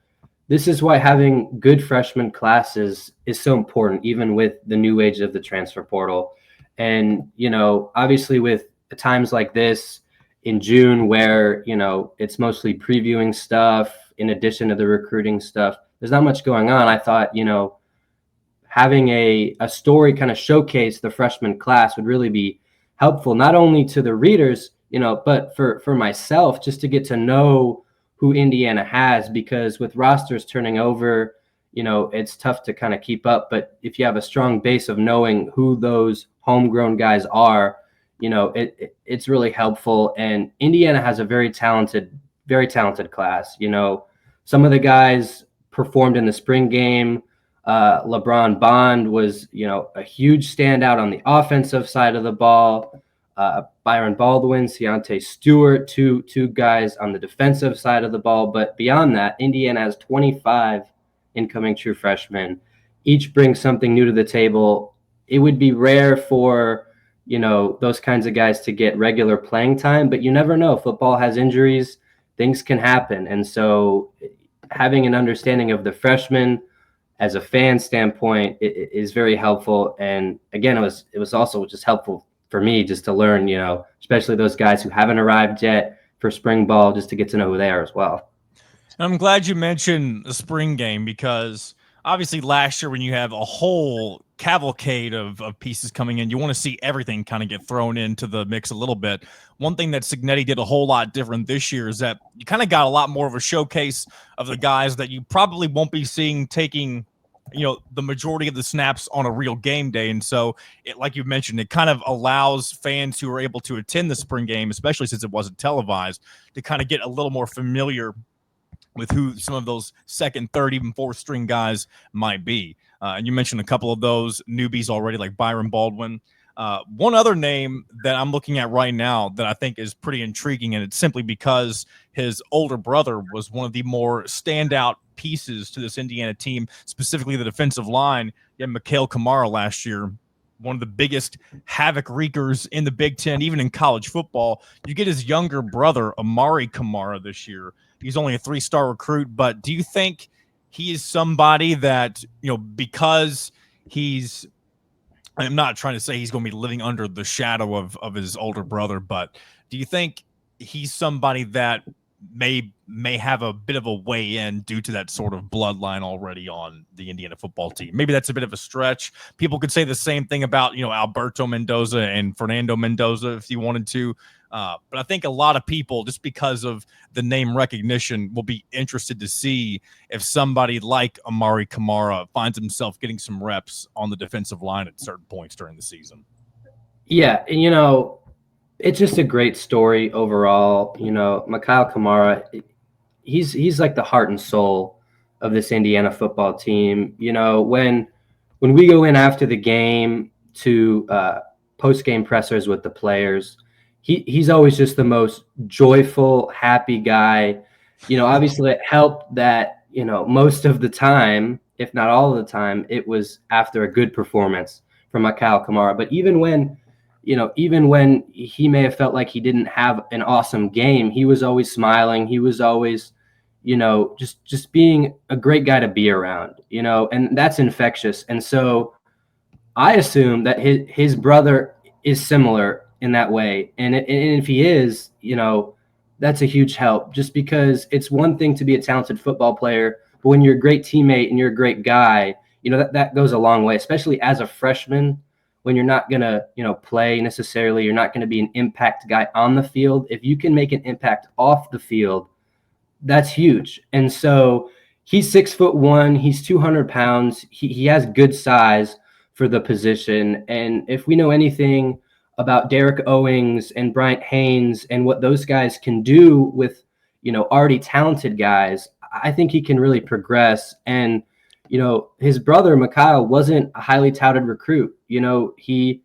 this is why having good freshman classes is so important, even with the new age of the transfer portal. And, obviously with times like this in June where, it's mostly previewing stuff in addition to the recruiting stuff, there's not much going on. I thought, having a story kind of showcase the freshman class would really be helpful, not only to the readers, but for myself, just to get to know who Indiana has, because with rosters turning over, it's tough to kind of keep up. But if you have a strong base of knowing who those homegrown guys are, it's really helpful. And Indiana has a very talented class. Some of the guys performed in the spring game. LeBron Bond was, a huge standout on the offensive side of the ball. Byron Baldwin, Keontae Stewart, two guys on the defensive side of the ball. But beyond that, Indiana has 25 incoming true freshmen. Each brings something new to the table. It would be rare for, those kinds of guys to get regular playing time, but you never know. Football has injuries. Things can happen. And so having an understanding of the freshmen as a fan standpoint is very helpful. And again, it was also just helpful for me just to learn, especially those guys who haven't arrived yet for spring ball, just to get to know who they are as well. I'm glad you mentioned the spring game, because obviously last year when you have a whole cavalcade of pieces coming in, you want to see everything kind of get thrown into the mix a little bit. One thing that Cignetti did a whole lot different this year is that you kind of got a lot more of a showcase of the guys that you probably won't be seeing taking the majority of the snaps on a real game day. And so like you mentioned, it kind of allows fans who are able to attend the spring game, especially since it wasn't televised, to kind of get a little more familiar with who some of those second, third, even fourth string guys might be. And you mentioned a couple of those newbies already, like Byron Baldwin. One other name that I'm looking at right now that I think is pretty intriguing, and it's simply because his older brother was one of the more standout pieces to this Indiana team, specifically the defensive line. You had Mikhail Kamara last year, one of the biggest havoc wreakers in the Big Ten, even in college football. You get his younger brother, Amari Kamara, this year. He's only a 3-star recruit, but do you think he is somebody that, because he's – I'm not trying to say he's going to be living under the shadow of his older brother, but do you think he's somebody that may have a bit of a way in due to that sort of bloodline already on the Indiana football team? Maybe that's a bit of a stretch. People could say the same thing about, Alberto Mendoza and Fernando Mendoza if you wanted to. But I think a lot of people, just because of the name recognition, will be interested to see if somebody like Amari Kamara finds himself getting some reps on the defensive line at certain points during the season. Yeah, and it's just a great story overall. Mikhail Kamara, he's like the heart and soul of this Indiana football team. You know, when we go in after the game to post-game pressers with the players, he's always just the most joyful, happy guy. You know, obviously it helped that, you know, most of the time, if not all of the time, it was after a good performance from Kyle Kamara. But even when he may have felt like he didn't have an awesome game, he was always smiling. He was always, you know, just being a great guy to be around, you know, and that's infectious. And so I assume that his brother is similar in that way. And if he is, you know, that's a huge help, just because it's one thing to be a talented football player, but when you're a great teammate and you're a great guy, you know, that goes a long way, especially as a freshman, when you're not going to, you know, play necessarily, you're not going to be an impact guy on the field. If you can make an impact off the field, that's huge. And so he's 6'1", he's 200 pounds. He has good size for the position. And if we know anything about Derek Owings and Bryant Haynes and what those guys can do with, you know, already talented guys, I think he can really progress. And, you know, his brother, Mikhail, wasn't a highly touted recruit. You know, he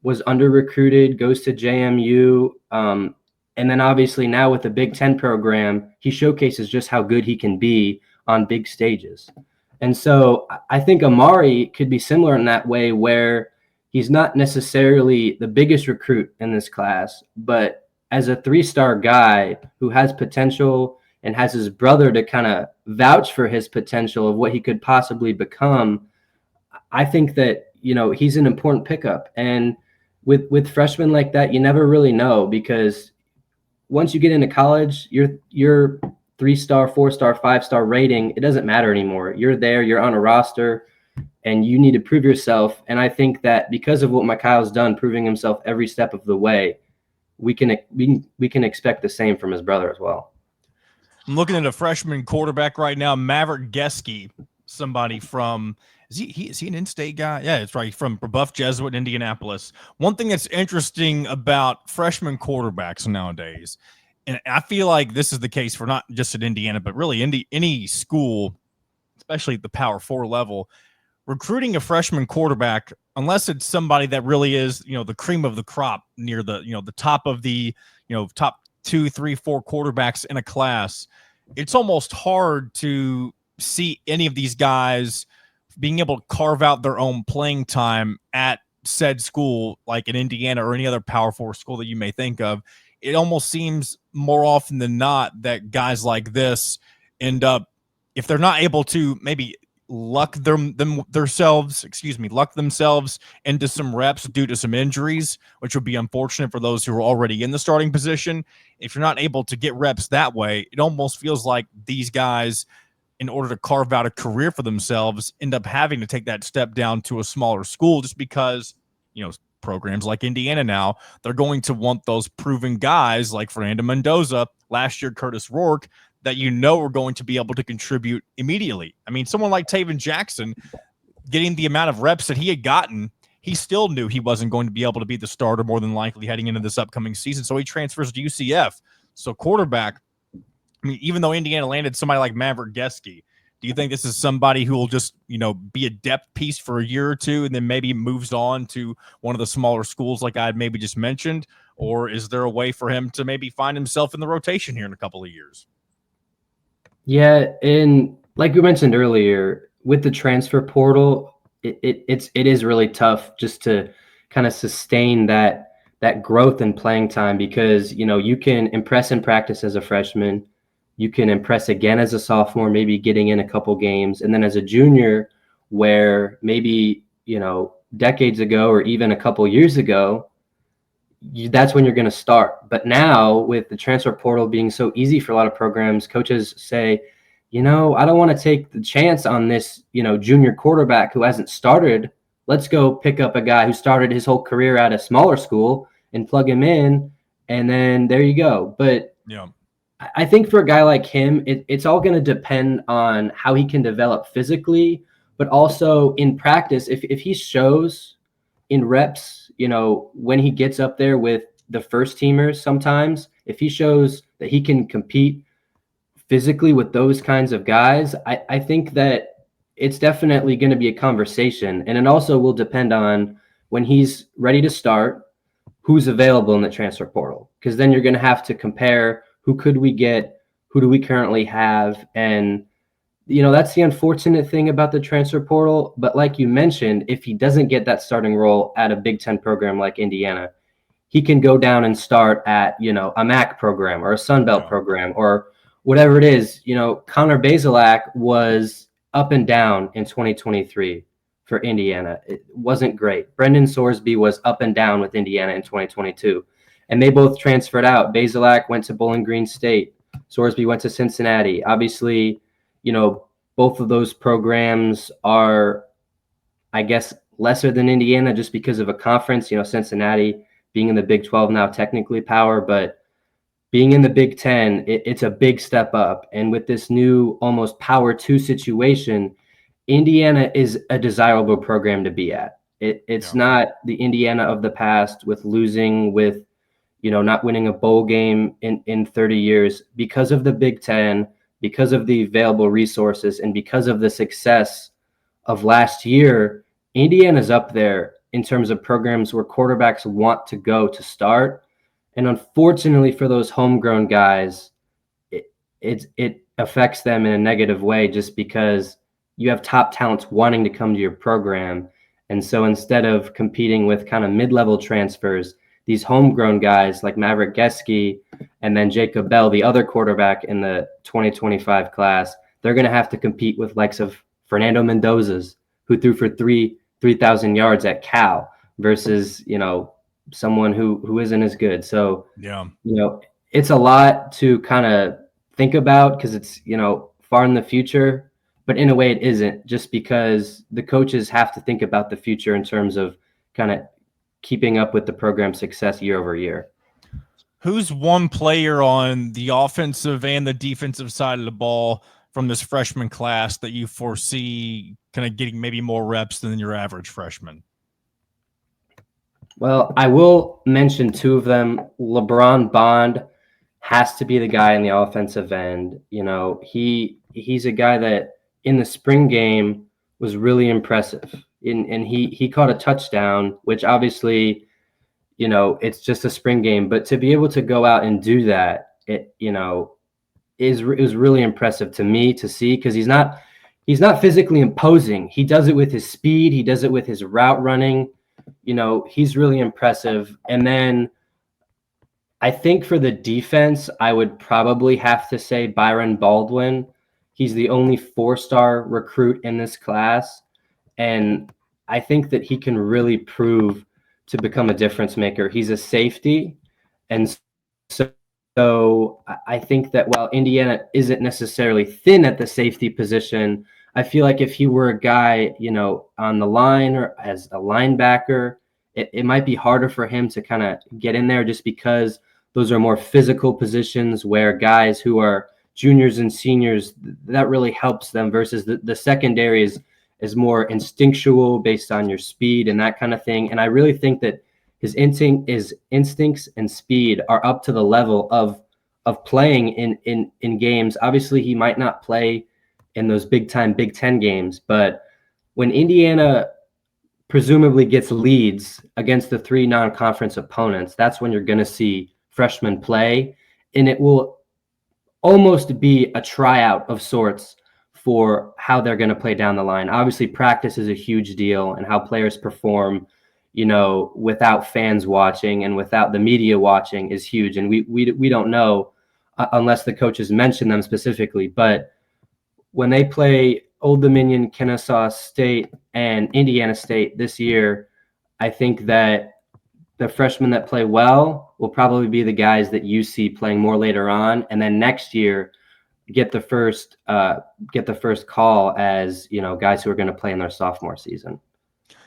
was under-recruited, goes to JMU. And then obviously now with the Big Ten program, he showcases just how good he can be on big stages. And so I think Amari could be similar in that way, where he's not necessarily the biggest recruit in this class, but as a 3-star guy who has potential and has his brother to kind of vouch for his potential of what he could possibly become, I think that, you know, he's an important pickup. And with freshmen like that, you never really know, because once you get into college, your 3-star, 4-star, 5-star rating, it doesn't matter anymore. You're there, you're on a roster, and you need to prove yourself. And I think that because of what Mikhail's done, proving himself every step of the way, we can expect the same from his brother as well. I'm looking at a freshman quarterback right now, Maverick Geske, somebody from is he an in-state guy? Yeah, it's right, from Buff Jesuit, Indianapolis. One thing that's interesting about freshman quarterbacks nowadays, and I feel like this is the case for not just at Indiana, but really any school, especially at the Power 4 level, recruiting a freshman quarterback, unless it's somebody that really is, you know, the cream of the crop, near the, you know, the top of the, you know, top 2, 3, 4 quarterbacks in a class, it's almost hard to see any of these guys being able to carve out their own playing time at said school, like in Indiana or any other Power 4 school that you may think of. It almost seems more often than not that guys like this end up, if they're not able to maybe luck themselves into some reps due to some injuries, which would be unfortunate for those who are already in the starting position. If you're not able to get reps that way, it almost feels like these guys, in order to carve out a career for themselves, end up having to take that step down to a smaller school, just because, you know, programs like Indiana now, they're going to want those proven guys like Fernando Mendoza, last year Curtis Rourke, that you know are going to be able to contribute immediately. I mean, someone like Taven Jackson, getting the amount of reps that he had gotten, he still knew he wasn't going to be able to be the starter more than likely heading into this upcoming season, so he transfers to UCF. So quarterback, I mean, even though Indiana landed somebody like Maverick Geske, do you think this is somebody who will just, you know, be a depth piece for a year or two and then maybe moves on to one of the smaller schools like I had maybe just mentioned? Or is there a way for him to maybe find himself in the rotation here in a couple of years? Yeah, and like we mentioned earlier, with the transfer portal, it is really tough just to kind of sustain that growth and playing time, because, you know, you can impress in practice as a freshman, you can impress again as a sophomore, maybe getting in a couple games, and then as a junior, where maybe, you know, decades ago or even a couple years ago, that's when you're going to start. But now with the transfer portal being so easy for a lot of programs, coaches say, you know, I don't want to take the chance on this, you know, junior quarterback who hasn't started. Let's go pick up a guy who started his whole career at a smaller school and plug him in, and then there you go. But yeah, I think for a guy like him, it's all going to depend on how he can develop physically, but also in practice. If he shows in reps, you know, when he gets up there with the first teamers, sometimes if he shows that he can compete physically with those kinds of guys, I think that it's definitely going to be a conversation. And it also will depend on when he's ready to start, who's available in the transfer portal. Because then you're going to have to compare who could we get, who do we currently have. And, that's the unfortunate thing about the transfer portal. But like you mentioned, if he doesn't get that starting role at a Big Ten program like Indiana, he can go down and start at, a MAC program or a Sun Belt program or whatever it is. Connor Bazelak was up and down in 2023 for Indiana. It wasn't great. Brendan Sorsby was up and down with Indiana in 2022, and they both transferred out. Bazelak went to Bowling Green State. Sorsby went to Cincinnati. Obviously, both of those programs are, I guess, lesser than Indiana just because of a conference. Cincinnati being in the Big 12 now, technically power, but being in the Big 10, it's a big step up. And with this new almost Power 2 situation, Indiana is a desirable program to be at. It's not the Indiana of the past with losing, with, not winning a bowl game in 30 years. Because of the Big 10, because of the available resources, and because of the success of last year, Indiana's up there in terms of programs where quarterbacks want to go to start. And unfortunately for those homegrown guys, it affects them in a negative way just because you have top talents wanting to come to your program. And so instead of competing with kind of mid-level transfers, these homegrown guys like Maverick Gesky and then Jacob Bell, the other quarterback in the 2025 class, they're going to have to compete with likes of Fernando Mendoza's, who threw for 3,000 yards at Cal versus, someone who isn't as good. So, it's a lot to kind of think about because it's, far in the future, but in a way it isn't, just because the coaches have to think about the future in terms of kind of keeping up with the program's success year over year. Who's one player on the offensive and the defensive side of the ball from this freshman class that you foresee kind of getting maybe more reps than your average freshman? Well, I will mention two of them. LeBron Bond has to be the guy in the offensive end. He's a guy that in the spring game was really impressive. And he caught a touchdown, which obviously, it's just a spring game. But to be able to go out and do that, it was really impressive to me to see, because he's not physically imposing. He does it with his speed. He does it with his route running. He's really impressive. And then I think for the defense, I would probably have to say Byron Baldwin. He's the only 4-star recruit in this class. And I think that he can really prove to become a difference maker. He's a safety. And so I think that while Indiana isn't necessarily thin at the safety position, I feel like if he were a guy, on the line or as a linebacker, it might be harder for him to kind of get in there, just because those are more physical positions where guys who are juniors and seniors, that really helps them, versus the secondary is more instinctual based on your speed and that kind of thing. And I really think that his instincts and speed are up to the level of playing in games. Obviously, he might not play in those big-time Big Ten games, but when Indiana presumably gets leads against the 3 non-conference opponents, that's when you're going to see freshmen play, and it will almost be a tryout of sorts for how they're going to play down the line. Obviously, practice is a huge deal, and how players perform, without fans watching and without the media watching is huge, and we don't know unless the coaches mention them specifically. But when they play Old Dominion, Kennesaw State, and Indiana State this year, I think that the freshmen that play well will probably be the guys that you see playing more later on, and then next year get the first call as guys who are going to play in their sophomore season.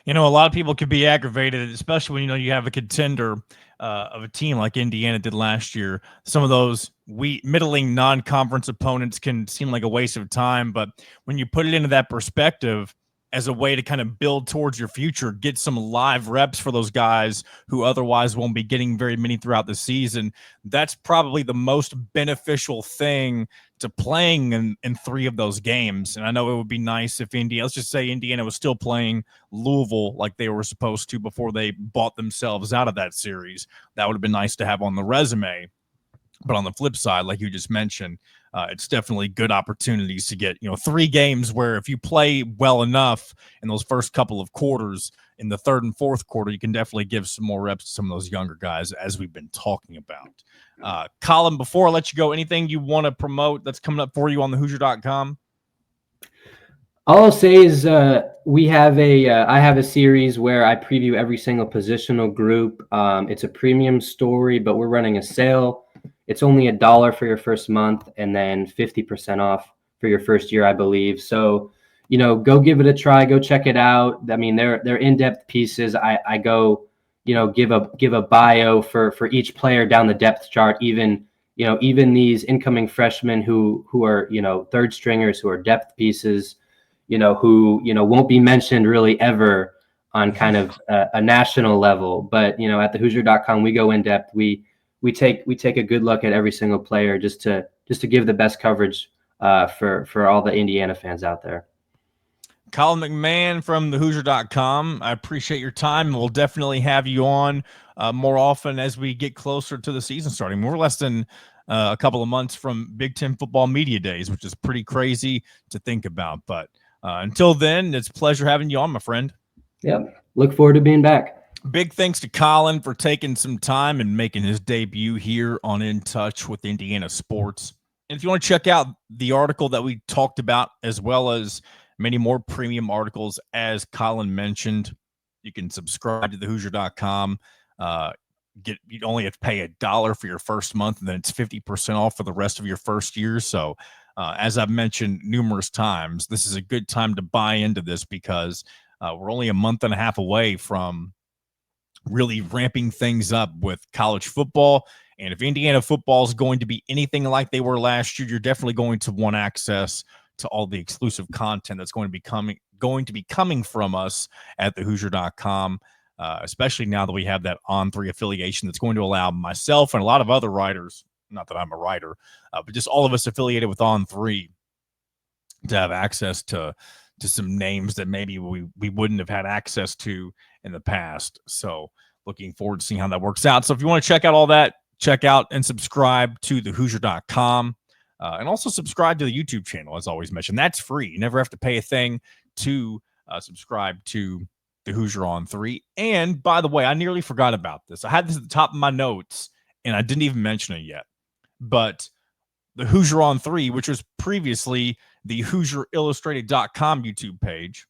A lot of people could be aggravated, especially when you have a contender of a team like Indiana did last year. Some of those middling non-conference opponents can seem like a waste of time, but when you put it into that perspective, as a way to kind of build towards your future, get some live reps for those guys who otherwise won't be getting very many throughout the season. That's probably the most beneficial thing to playing in 3 of those games. And I know it would be nice if let's just say Indiana was still playing Louisville like they were supposed to before they bought themselves out of that series. That would have been nice to have on the resume. But on the flip side, like you just mentioned, it's definitely good opportunities to get, 3 games where if you play well enough in those first couple of quarters, in the third and fourth quarter, you can definitely give some more reps to some of those younger guys, as we've been talking about. Colin, before I let you go, anything you want to promote that's coming up for you on the Hoosier.com? All I'll say is I have a series where I preview every single positional group. It's a premium story, but we're running a sale. It's only $1 for your first month and then 50% off for your first year, I believe. So, go give it a try. Go check it out. I mean, they're in-depth pieces. I go, give a bio for each player down the depth chart. Even these incoming freshmen who are third stringers, who are depth pieces, who won't be mentioned really ever on kind of a national level. But at the Hoosier.com, we go in depth. We take a good look at every single player just to give the best coverage for all the Indiana fans out there. Colin McMahon from the Hoosier.com. I appreciate your time. We'll definitely have you on more often as we get closer to the season starting. We're less than a couple of months from Big Ten football media days, which is pretty crazy to think about. But until then, it's a pleasure having you on, my friend. Yep. Look forward to being back. Big thanks to Colin for taking some time and making his debut here on In Touch with Indiana Sports. And if you want to check out the article that we talked about, as well as many more premium articles, as Colin mentioned, you can subscribe to the Hoosier.com. You only have to pay $1 for your first month, and then it's 50% off for the rest of your first year. So as I've mentioned numerous times, this is a good time to buy into this because we're only a month and a half away from really ramping things up with college football. And if Indiana football is going to be anything like they were last year, you're definitely going to want access to all the exclusive content that's going to be coming from us at the Hoosier.com, especially now that we have that On3 affiliation that's going to allow myself and a lot of other writers, not that I'm a writer, but just all of us affiliated with On3 to have access to some names that maybe we wouldn't have had access to in the past. So looking forward to seeing how that works out. So if you want to check out all that, check out and subscribe to the Hoosier.com. And also subscribe to the YouTube channel, as always mentioned. That's free. You never have to pay a thing to subscribe to the Hoosier on 3. And by the way, I nearly forgot about this. I had this at the top of my notes, and I didn't even mention it yet. But the Hoosier on 3, which was previously the HoosierIllustrated.com YouTube page,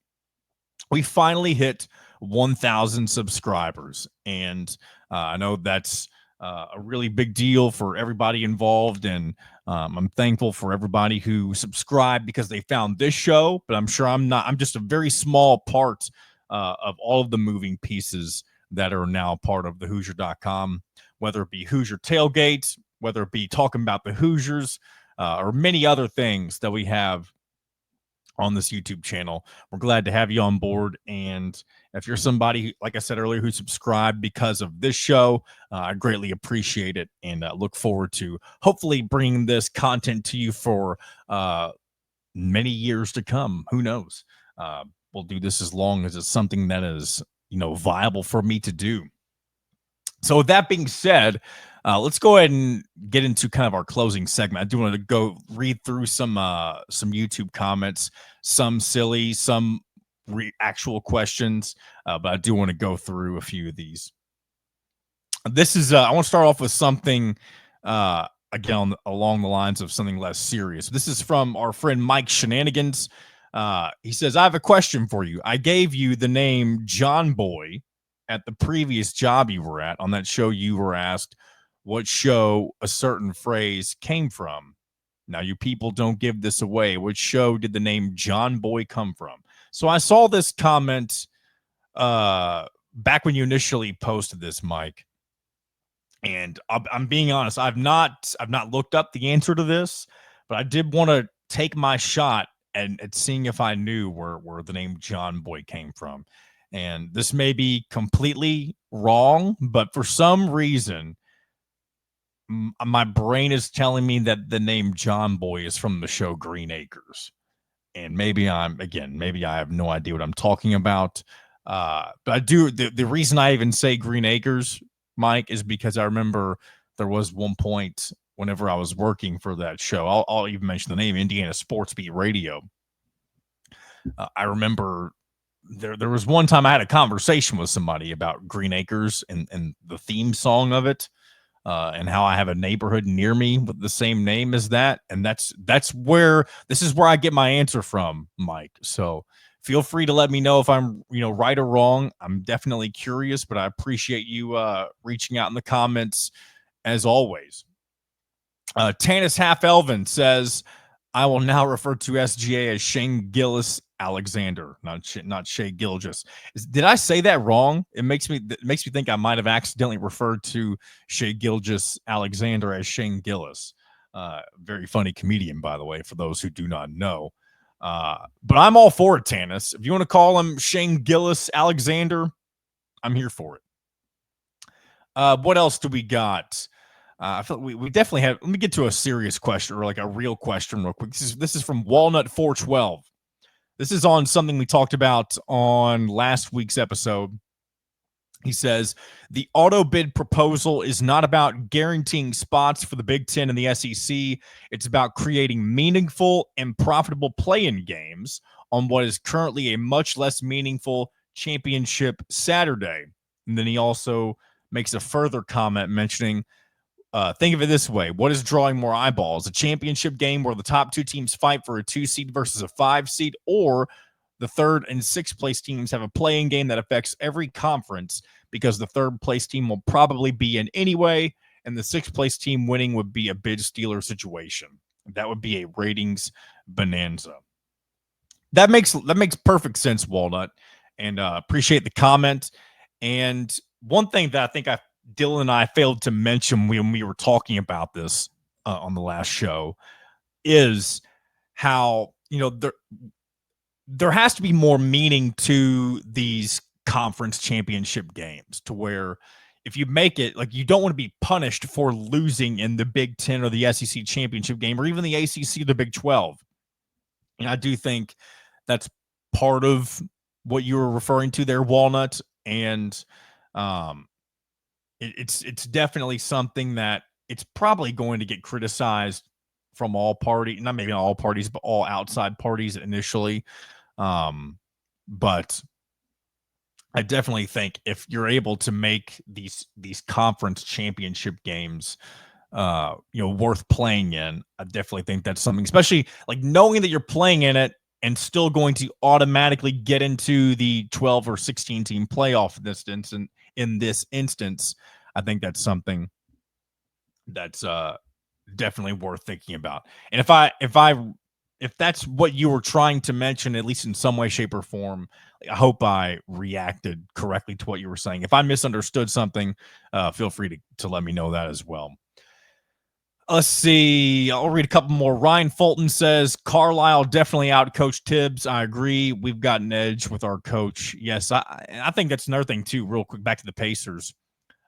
we finally hit 1,000 subscribers. And I know that's a really big deal for everybody involved. And I'm thankful for everybody who subscribed because they found this show. But I'm sure I'm just a very small part of all of the moving pieces that are now part of the Hoosier.com, whether it be Hoosier Tailgates, whether it be talking about the Hoosiers, or many other things that we have on this YouTube channel. We're glad to have you on board. And if you're somebody, like I said earlier, who subscribed because of this show, I greatly appreciate it and look forward to hopefully bringing this content to you for many years to come. Who knows? We'll do this as long as it's something that is, viable for me to do. So with that being said, let's go ahead and get into kind of our closing segment. I do want to go read through some YouTube comments, some silly, some actual questions, but I do want to go through a few of these. This is I want to start off with something again along the lines of something less serious. This is from our friend Mike Shenanigans. He says, "I have a question for you. I gave you the name John Boy at the previous job you were at. On that show, you were asked what show a certain phrase came from. Now, you people don't give this away. Which show did the name John Boy come from?" So I saw this comment back when you initially posted this, Mike. And I'm being honest, I've not looked up the answer to this, but I did want to take my shot and seeing if I knew where the name John Boy came from. And this may be completely wrong, but for some reason, my brain is telling me that the name John Boy is from the show Green Acres. And maybe maybe I have no idea what I'm talking about. But I do. The reason I even say Green Acres, Mike, is because I remember there was one point whenever I was working for that show. I'll even mention the name, Indiana Sports Beat Radio. I remember there was one time I had a conversation with somebody about Green Acres and the theme song of it. And how I have a neighborhood near me with the same name as that. And this is where I get my answer from, Mike. So feel free to let me know if I'm, right or wrong. I'm definitely curious, but I appreciate you reaching out in the comments as always. Tanis Half Elvin says, I will now refer to SGA as Shane Gillis Alexander, not Shea Gilgis. Did I say that wrong? It makes me think I might have accidentally referred to Shea Gilgis Alexander as Shane Gillis. Very funny comedian, by the way, for those who do not know. But I'm all for it, Tanis. If you want to call him Shane Gillis Alexander, I'm here for it. What else do we got? I feel like we definitely have. Let me get to a serious question, or like a real question real quick. This is from Walnut 412. This is on something we talked about on last week's episode. He says, the auto bid proposal is not about guaranteeing spots for the Big Ten and the SEC. It's about creating meaningful and profitable play-in games on what is currently a much less meaningful championship Saturday. And then he also makes a further comment mentioning, think of it this way. What is drawing more eyeballs? A championship game where the top two teams fight for a 2 seed versus a 5 seed, or the third and sixth place teams have a playing game that affects every conference because the third place team will probably be in anyway, and the sixth place team winning would be a bid stealer situation. That would be a ratings bonanza. That makes perfect sense, Walnut, and appreciate the comment. And one thing that I think Dylan and I failed to mention when we were talking about this on the last show is how, there has to be more meaning to these conference championship games, to where if you make it, like, you don't want to be punished for losing in the Big Ten or the SEC championship game, or even the ACC or the Big 12. And I do think that's part of what you were referring to there, Walnut. And it's definitely something that it's probably going to get criticized from all parties, not maybe all parties, but all outside parties initially. But I definitely think if you're able to make these conference championship games, worth playing in, I definitely think that's something, especially like knowing that you're playing in it and still going to automatically get into the 12 or 16 team playoff in this instance. I think that's something that's definitely worth thinking about. And if that's what you were trying to mention, at least in some way, shape, or form, I hope I reacted correctly to what you were saying. If I misunderstood something, feel free to let me know that as well. Let's see. I'll read a couple more. Ryan Fulton says, Carlisle definitely outcoached Tibbs. I agree. We've got an edge with our coach. Yes, I think that's another thing, too, real quick, back to the Pacers.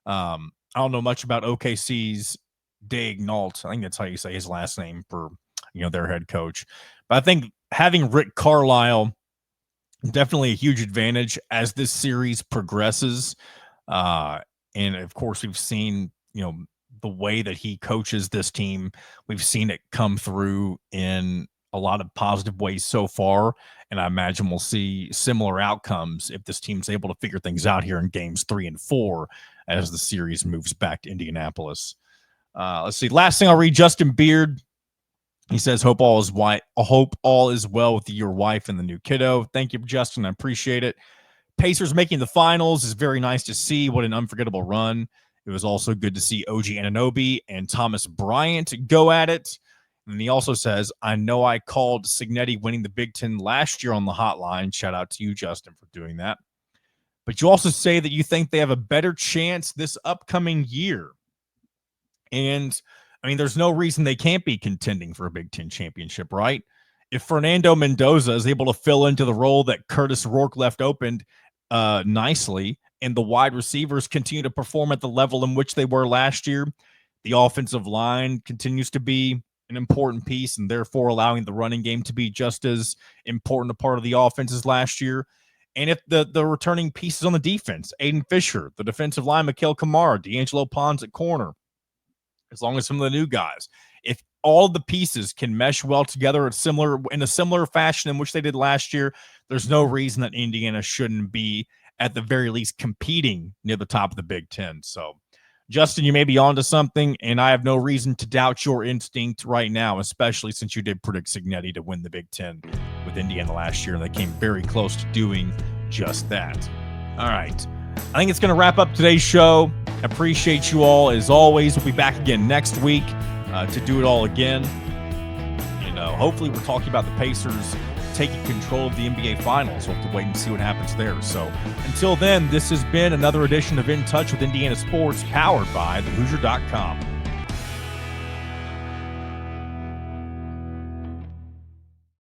I don't know much about OKC's Dave Nault. I think that's how you say his last name for, their head coach. But I think having Rick Carlisle, definitely a huge advantage as this series progresses. And, of course, we've seen, the way that he coaches this team, we've seen it come through in a lot of positive ways so far. And I imagine we'll see similar outcomes if this team's able to figure things out here in games 3 and 4 as the series moves back to Indianapolis. Let's see. Last thing I'll read, Justin Beard. He says, hope all is well with your wife and the new kiddo. Thank you, Justin. I appreciate it. Pacers making the finals is very nice to see. What an unforgettable run. It was also good to see OG Anunoby and Thomas Bryant go at it. And he also says, I know I called Signetti winning the Big Ten last year on the hotline. Shout out to you, Justin, for doing that. But you also say that you think they have a better chance this upcoming year. And, I mean, there's no reason they can't be contending for a Big Ten championship, right? if Fernando Mendoza is able to fill into the role that Curtis Rourke left opened nicely, and the wide receivers continue to perform at the level in which they were last year, the offensive line continues to be an important piece, and therefore allowing the running game to be just as important a part of the offense as last year. And if the returning pieces on the defense, Aiden Fisher, the defensive line, Mikael Kamara, D'Angelo Pons at corner, as long as some of the new guys, if all the pieces can mesh well together in a similar fashion in which they did last year, there's no reason that Indiana shouldn't be, at the very least, competing near the top of the Big Ten. So, Justin, you may be onto something, and I have no reason to doubt your instinct right now, especially since you did predict Cignetti to win the Big Ten with Indiana last year, and they came very close to doing just that. All right. I think it's going to wrap up today's show. Appreciate you all as always. We'll be back again next week to do it all again. Hopefully we're talking about the Pacers taking control of the NBA Finals. We'll have to wait and see what happens there. So until then, this has been another edition of In Touch with Indiana Sports, powered by thehoosier.com.